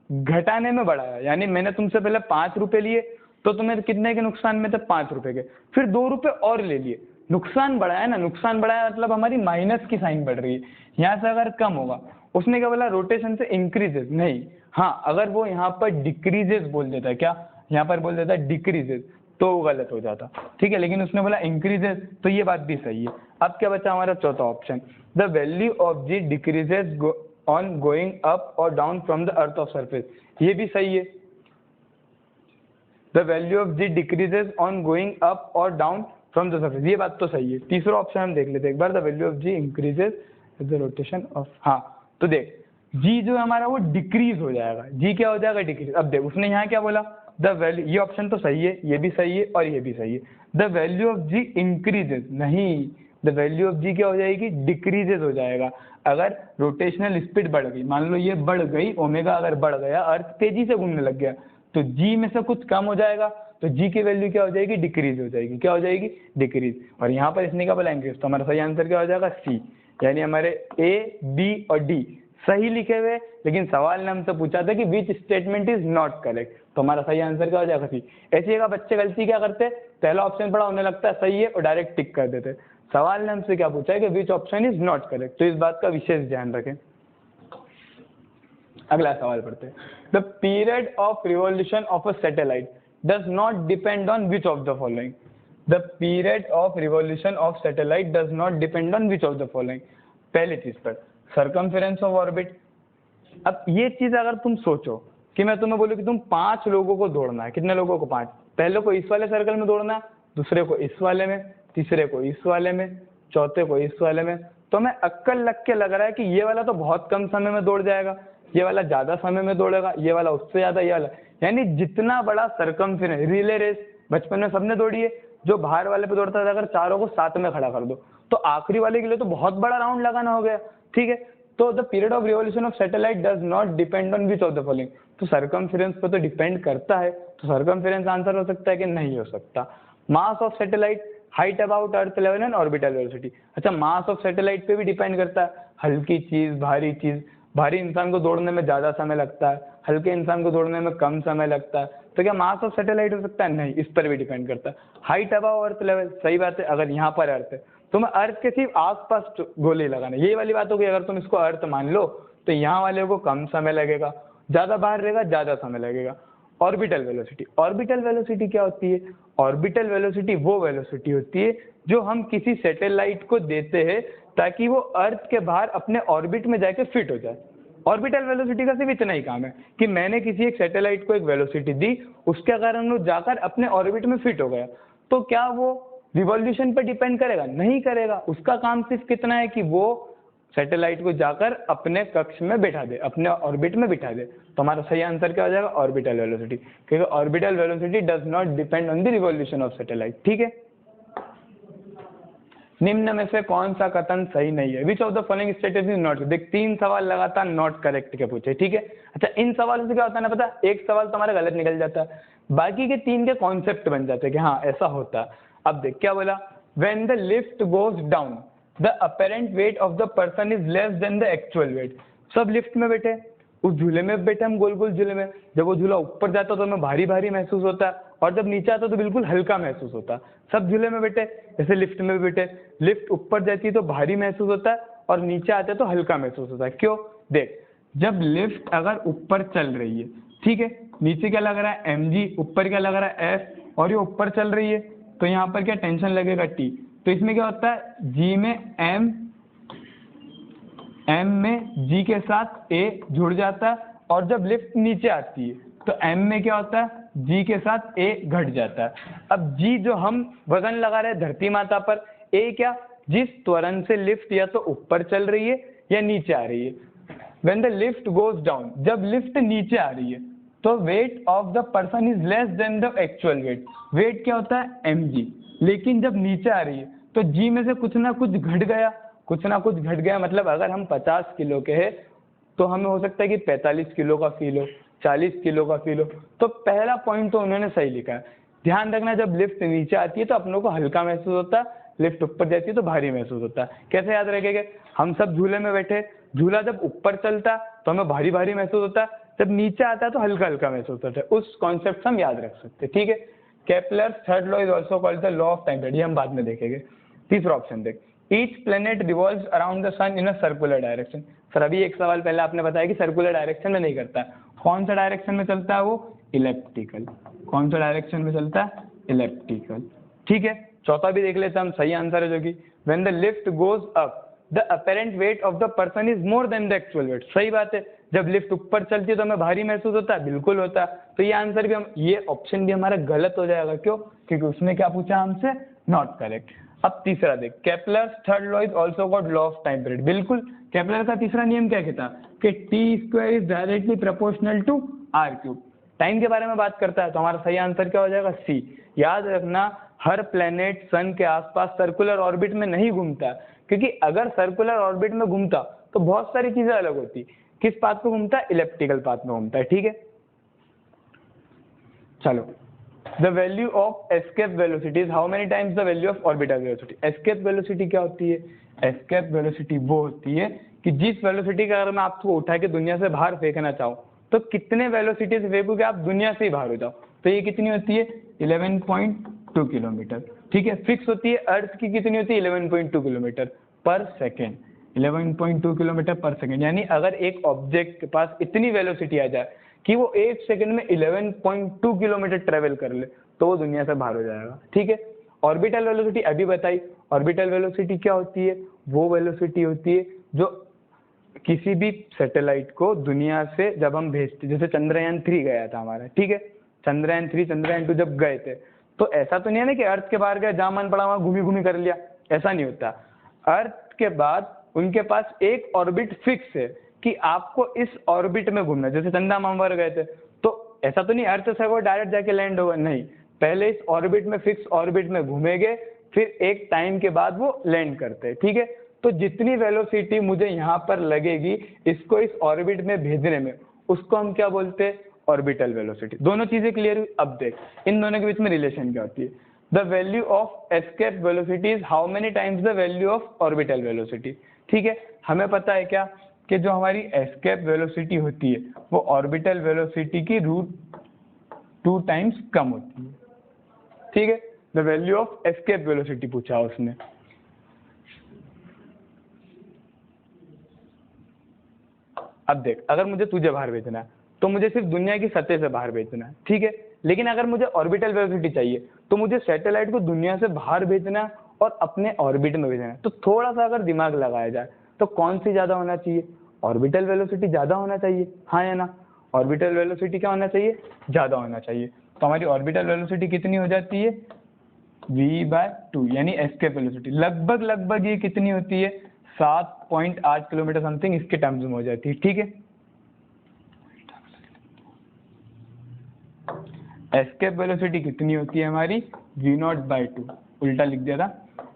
[SPEAKER 1] घटाने में बढ़ाया, यानी मैंने तुमसे पहले 5 रुपए लिए तो तुम्हें कितने के नुकसान में थे, 5 रुपए के, फिर 2 रुपए और ले लिए, नुकसान बढ़ाया ना, नुकसान बढ़ाया मतलब हमारी माइनस की साइन बढ़ रही है। यहाँ से अगर कम होगा, उसने क्या बोला, रोटेशन से इंक्रीजेस, नहीं, हाँ अगर वो यहाँ पर डिक्रीजेस बोल देता है, क्या यहाँ पर बोल देता है डिक्रीजेस, तो वो गलत हो जाता, ठीक है। लेकिन उसने बोला इंक्रीजेस, तो ये बात भी सही है। अब क्या बचा हमारा चौथा option, the value of G decreases on going up और down from the earth of surface, ये भी सही है। The value of G decreases on going up और डाउन फ्रॉम द सरफेस, ये बात तो सही है। तीसरा ऑप्शन हम देख लेते हैं एक बार, the value of ji increases with the rotation of, हाँ तो देख जी जो हमारा वो डिक्रीज हो जाएगा, जी क्या हो जाएगा डिक्रीज। अब देख उसने यहाँ क्या बोला, द वैल्यू, ये ऑप्शन तो सही है, ये भी सही है और ये भी सही है। The value of ji increases, नहीं, द वैल्यू ऑफ जी क्या हो जाएगी, डिक्रीजेस हो जाएगा। अगर रोटेशनल स्पीड बढ़ गई, मान लो ये बढ़ गई, ओमेगा अगर बढ़ गया, अर्थ तेजी से घूमने लग गया, तो जी में से कुछ कम हो जाएगा, तो जी की वैल्यू क्या हो जाएगी, डिक्रीज हो जाएगी। क्या हो जाएगी, डिक्रीज। और यहाँ पर इसने क्या बोला, इंक्रीज, तो हमारा सही आंसर क्या हो जाएगा, सी। यानी हमारे ए, बी और डी सही लिखे हुए, लेकिन सवाल ने हमसे पूछा था कि which statement is not correct, तो हमारा सही आंसर क्या हो जाएगा, सी। ऐसी जगह बच्चे गलती क्या करते, पहला ऑप्शन पढ़ा उन्हें लगता है सही है और डायरेक्ट टिक कर देते। सवाल ने हमसे क्या पूछा है कि which option is not correct, तो इस बात का विशेष ध्यान रखें। अगला सवाल पढ़ते हैं, the period of revolution of a satellite does not depend on which of the following. The period of revolution of satellite does not depend on which of the following. पहली चीज पर सर्कमफेरेंस ऑफ ऑर्बिट। अब ये चीज अगर तुम सोचो कि मैं तुम्हें बोलूं कि तुम 5 लोगों को दौड़ना है, कितने लोगों को, 5, पहले को इस वाले सर्कल में दौड़ना है, दूसरे को इस वाले में, तीसरे को इस वाले में, चौथे को इस वाले में, तो मैं अक्कल लग के लग रहा है कि ये वाला तो बहुत कम समय में दौड़ जाएगा, ये वाला ज्यादा समय में दौड़ेगा, ये वाला उससे ज्यादा, ये वाला, यानी जितना बड़ा सर्कमफेरेंस, रिले रेस बचपन में सबने दौड़ी है, जो बाहर वाले पे दौड़ता था, अगर चारों को साथ में खड़ा कर दो तो आखिरी वाले के लिए तो बहुत बड़ा राउंड लगाना हो गया, ठीक है। तो the period of revolution of satellite does not depend on which of the following, तो सर्कमफेरेंस पे तो डिपेंड करता है, तो सर्कमफेरेंस आंसर हो सकता है कि नहीं हो सकता। Mass of satellite, height about earth level and orbital velocity. अच्छा, मास ऑफ सैटेलाइट पे भी डिपेंड करता है, हल्की चीज, भारी चीज, भारी इंसान को दौड़ने में ज्यादा समय लगता है, हल्के इंसान को दौड़ने में कम समय लगता है, तो क्या मास ऑफ सैटेलाइट हो सकता है, नहीं, इस पर भी डिपेंड करता है। हाइट अबाउ अर्थ लेवल, सही बात है, अगर यहाँ पर अर्थ है तो मैं अर्थ के सिर्फ आसपास गोले लगाना, ये वाली बात हो गई। अगर तुम इसको अर्थ मान लो तो यहाँ वाले को कम समय लगेगा, ज्यादा बाहर रहेगा ज्यादा समय लगेगा। ऑर्बिटल वेलोसिटी, ऑर्बिटल वेलोसिटी क्या होती है, ऑर्बिटल वेलोसिटी वो वेलोसिटी होती है जो हम किसी सैटेलाइट को देते हैं ताकि वो अर्थ के बाहर अपने ऑर्बिट में जाके फिट हो जाए। ऑर्बिटल वेलोसिटी का सिर्फ इतना ही काम है कि मैंने किसी एक सैटेलाइट को एक वेलोसिटी दी, उसके कारण वो जाकर अपने ऑर्बिट में फिट हो गया, तो क्या वो रिवॉल्यूशन पर डिपेंड करेगा, नहीं करेगा। उसका काम सिर्फ कितना है कि वो सैटेलाइट को जाकर अपने कक्ष में बैठा दे, अपने ऑर्बिट में बिठा दे, तो हमारा सही आंसर क्या हो जाएगा, ऑर्बिटल वेलोसिटी, क्योंकि orbital velocity does not depend on the revolution of satellite, ठीक है। निम्न में से कौन सा कथन सही नहीं है, which of the following statement is not, देख 3 सवाल लगातार नॉट करेक्ट के पूछे, ठीक है। अच्छा, इन सवालों से क्या होता है ना पता, एक सवाल तो हमारा गलत निकल जाता है, बाकी के 3 के कॉन्सेप्ट बन जाते हैं कि हाँ ऐसा होता है। अब देख क्या बोला, when the lift goes down the apparent wait of the person is less than the actual wait. सब लिफ्ट में बैठे, उस झूले में बैठे हम, गोल गोल झूले में, जब वो झूला ऊपर जाता तो हमें भारी भारी महसूस होता है और जब नीचे आता तो बिल्कुल हल्का महसूस होता है। सब झूले में बैठे, जैसे लिफ्ट में भी बैठे, लिफ्ट ऊपर जाती है तो भारी महसूस होता है और नीचे आते तो हल्का महसूस होता है। क्यों, देख जब लिफ्ट अगर ऊपर चल रही है, ठीक है, नीचे क्या लग रहा है mg, ऊपर क्या लग रहा है f, और ये ऊपर चल रही है तो यहाँ पर क्या टेंशन लगेगा t, तो इसमें क्या होता है g में m में g के साथ a जुड़ जाता है, और जब लिफ्ट नीचे आती है तो m में क्या होता है g के साथ a घट जाता है। अब g जो हम वजन लगा रहे हैं धरती माता पर, a क्या, जिस त्वरण से लिफ्ट या तो ऊपर चल रही है या नीचे आ रही है। When the lift goes down, जब लिफ्ट नीचे आ रही है तो weight of the person is less than the actual weight, weight क्या होता है mg, लेकिन जब नीचे आ रही है तो g में से कुछ ना कुछ घट गया, कुछ ना कुछ घट गया, मतलब अगर हम 50 किलो के हैं तो हमें हो सकता है कि 45 किलो का फील हो, 40 किलो का फील हो, तो पहला पॉइंट तो उन्होंने सही लिखा है। ध्यान रखना, जब लिफ्ट नीचे आती है तो अपनों को हल्का महसूस होता है, लिफ्ट ऊपर जाती है तो भारी महसूस होता है। कैसे याद रखेंगे, हम सब झूले में बैठे, झूला जब ऊपर चलता है तो हमें भारी भारी महसूस होता है, जब नीचे आता है तो हल्का हल्का महसूस होता है। उस कॉन्सेप्ट हम याद रख सकते हैं, ठीक है। Kepler third law is also called the law of time period, ये हम बाद में देखेंगे। तीसरा ऑप्शन देख, each planet revolves around the sun in a circular direction. Sir अभी एक सवाल पहले आपने बताया कि सर्कुलर डायरेक्शन में नहीं करता है, कौन सा डायरेक्शन में चलता है वो, इलिप्टिकल। कौन सा डायरेक्शन में चलता है, इलेप्टिकल। ठीक है, चौथा भी देख लेते हैं हम, सही आंसर है जो कि when the lift goes up the apparent wait of the person is more than the actual wait. सही बात है, जब लिफ्ट ऊपर चलती है तो हमें भारी महसूस होता है, बिल्कुल होता है। तो ये आंसर भी हम, ये ऑप्शन भी हमारा गलत हो जाएगा। क्यों? क्योंकि उसने क्या पूछा हमसे, नॉट करेक्ट। अब तीसरा देख, Kepler's third law is also called law of time period. बिल्कुल, केपलर का तीसरा नियम क्या कहता है कि T square is directly proportional to R cube. Time के बारे में बात करता है, तो हमारा सही आंसर क्या हो जाएगा, सी। याद रखना, हर प्लेनेट सन के आसपास सर्कुलर ऑर्बिट में नहीं घूमता, क्योंकि अगर सर्कुलर ऑर्बिट में घूमता तो बहुत सारी चीजें अलग होती। किस पाथ पे घूमता है, इलेप्टिकल पाथ में घूमता है। ठीक है, चलो, the value of escape velocity is how many times the value of orbital velocity. Escape velocity क्या होती है? एस्केप वेलोसिटी वो होती है कि जिस वेलोसिटी का अगर मैं आपको उठा के दुनिया से बाहर फेंकना चाहूँ तो कितने वेलोसिटी से फेंकूं कि आप दुनिया से ही बाहर हो जाओ। तो ये कितनी होती है, 11.2 किलोमीटर। ठीक है, फिक्स होती है। अर्थ की कितनी होती है, 11.2 किलोमीटर पर सेकेंड। 11.2 किलोमीटर पर सेकेंड, यानी अगर एक ऑब्जेक्ट के पास इतनी वेलोसिटी आ जाए कि वो एक सेकंड में 11.2 किलोमीटर ट्रेवल कर ले तो वो दुनिया से बाहर हो जाएगा। ठीक है, ऑर्बिटल वेलोसिटी अभी बताई। ऑर्बिटल वेलोसिटी क्या होती है? वो वेलोसिटी होती है जो किसी भी सैटेलाइट को दुनिया से जब हम भेजते, जैसे चंद्रयान 3 गया था हमारा, ठीक है, चंद्रयान 3 चंद्रयान 2 जब गए थे तो ऐसा तो नहीं है ना कि अर्थ के बाहर गए, जहां मन पड़ा वहां घूमी घूमी कर लिया, ऐसा नहीं होता। अर्थ के बाद उनके पास एक ऑर्बिट फिक्स है कि आपको इस ऑर्बिट में घूमना। जैसे चंदा मंगल गए थे तो ऐसा तो नहीं अर्थ से वो डायरेक्ट जाके लैंड होगा, नहीं, पहले इस ऑर्बिट में, फिक्स ऑर्बिट में घूमेंगे, फिर एक टाइम के बाद वो लैंड करते हैं। ठीक है, तो जितनी वेलोसिटी मुझे यहाँ पर लगेगी इसको इस ऑर्बिट में भेजने में, उसको हम क्या बोलते हैं, ऑर्बिटल वेलोसिटी। दोनों चीजें क्लियर हुई? अब देख इन दोनों के बीच में रिलेशन क्या होती है। The value of escape velocity is how many times the value of orbital velocity. ठीक है, हमें पता है क्या कि जो हमारी एस्केप वेलोसिटी होती है वो ऑर्बिटल वेलोसिटी की √2 टाइम्स कम होती है। ठीक है, the value of escape velocity पूछा उसने। अब देख, अगर मुझे तुझे बाहर भेजना है तो मुझे सिर्फ दुनिया की सतह से बाहर भेजना है, ठीक है, लेकिन अगर मुझे ऑर्बिटल वेलोसिटी चाहिए तो मुझे सैटेलाइट को दुनिया से बाहर भेजना है और अपने ऑर्बिट में भेजना है। तो थोड़ा सा अगर दिमाग लगाया जाए तो कौन सी ज्यादा होना चाहिए, ऑर्बिटल वेलोसिटी ज्यादा होना चाहिए, हाँ या ना? ऑर्बिटल वेलोसिटी क्या होना चाहिए, ज्यादा होना चाहिए। तो हमारी ऑर्बिटल वेलोसिटी कितनी हो जाती है, v/2, यानी एस्केप वेलोसिटी लगभग ये कितनी होती है, 7.8 किलोमीटर समथिंग इसके टर्म्स में हो जाती है। ठीक है, एस्केप वेलोसिटी कितनी होती है हमारी, v0/2, उल्टा लिख दिया था,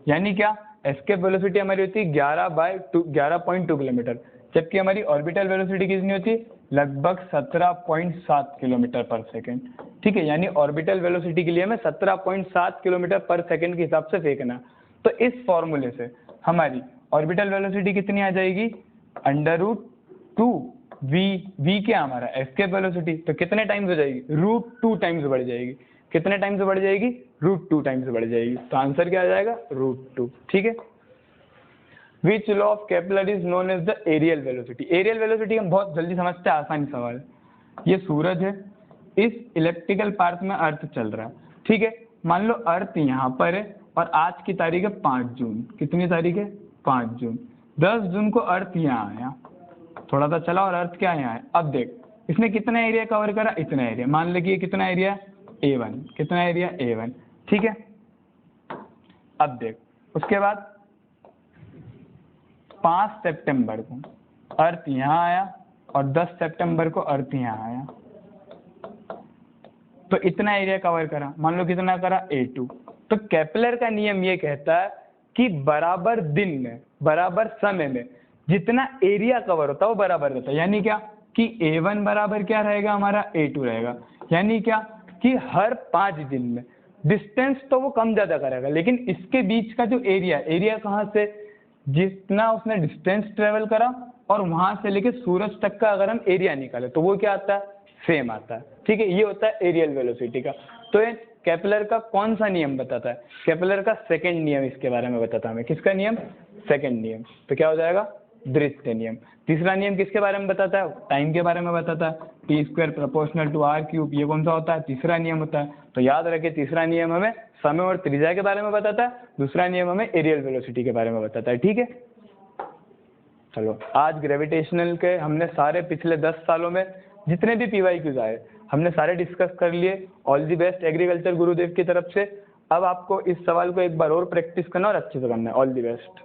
[SPEAKER 1] यानी क्या, एस्केप वेलोसिटी हमारी होती है 11.2 किलोमीटर, जबकि हमारी ऑर्बिटल वेलोसिटी कितनी होती है, लगभग 17.7 किलोमीटर पर सेकेंड। ठीक है, यानी ऑर्बिटल वेलोसिटी के लिए हमें 17.7 किलोमीटर पर सेकेंड के हिसाब से फेंकना। तो इस फॉर्मूले से हमारी ऑर्बिटल वेलोसिटी कितनी आ जाएगी, √2 v क्या हमारा एस्केप वेलोसिटी, तो कितने टाइम्स हो जाएगी, √2 टाइम्स बढ़ जाएगी। कितने टाइम्स बढ़ जाएगी, √2 टाइम्स बढ़ जाएगी। तो आंसर क्या आ जाएगा, √2। ठीक है, which law of Kepler is known as the areal velocity. Areal velocity हम बहुत जल्दी समझते हैं, आसानी सवाल। ये सूरज है, इस इलेप्टिकल पाथ में अर्थ चल रहा है, ठीक है, मान लो अर्थ यहाँ पर है और आज की तारीख है 5 जून। कितनी तारीख है, 5 जून। 10 जून को अर्थ यहाँ आया, थोड़ा सा चला और अर्थ क्या यहाँ है। अब देख इसने कितना एरिया कवर करा, इतना एरिया, मान ले कि ये कितना एरिया, A1, कितना एरिया, A1। ठीक है, अब देख उसके बाद 5 सितंबर को अर्थ यहाँ आया और 10 सितंबर को अर्थ यहाँ आया, तो इतना एरिया कवर करा, मान लो कितना करा, A2। तो केपलर का नियम ये कहता है कि बराबर दिन में, बराबर समय में जितना एरिया कवर होता है वो बराबर रहता है। यानी क्या कि A1 बराबर क्या रहेगा हमारा, A2 रहेगा। यानी क्या कि हर 5 दिन में डिस्टेंस तो वो कम ज्यादा करेगा, लेकिन इसके बीच का जो एरिया कहाँ से, जितना उसने डिस्टेंस ट्रेवल करा और वहां से लेके सूरज तक का अगर हम एरिया निकाले तो वो क्या आता है, सेम आता है। ठीक है, ये होता है एरियल वेलोसिटी का। तो ये केपलर का कौन सा नियम बताता है, केपलर का सेकंड नियम इसके बारे में बताता है हमें। किसका नियम, सेकंड नियम। तो क्या हो जाएगा, द्वितीय नियम। तीसरा नियम किसके बारे में बताता है? टाइम के बारे में बताता है। T square proportional to R cube, ये कौन सा होता है? तीसरा नियम होता है। तो याद रखें, तीसरा नियम हमें समय और त्रिज्या के बारे में बताता है, दूसरा नियम हमें एरियल वेलोसिटी के बारे में बताता है। ठीक है, चलो आज ग्रेविटेशनल के हमने सारे पिछले 10 सालों में जितने भी PYQs आए हमने सारे डिस्कस कर लिए। ऑल दी बेस्ट एग्रीकल्चर गुरुदेव की तरफ से। अब आपको इस सवाल को एक बार और प्रैक्टिस करना और अच्छे से करना है। All the best.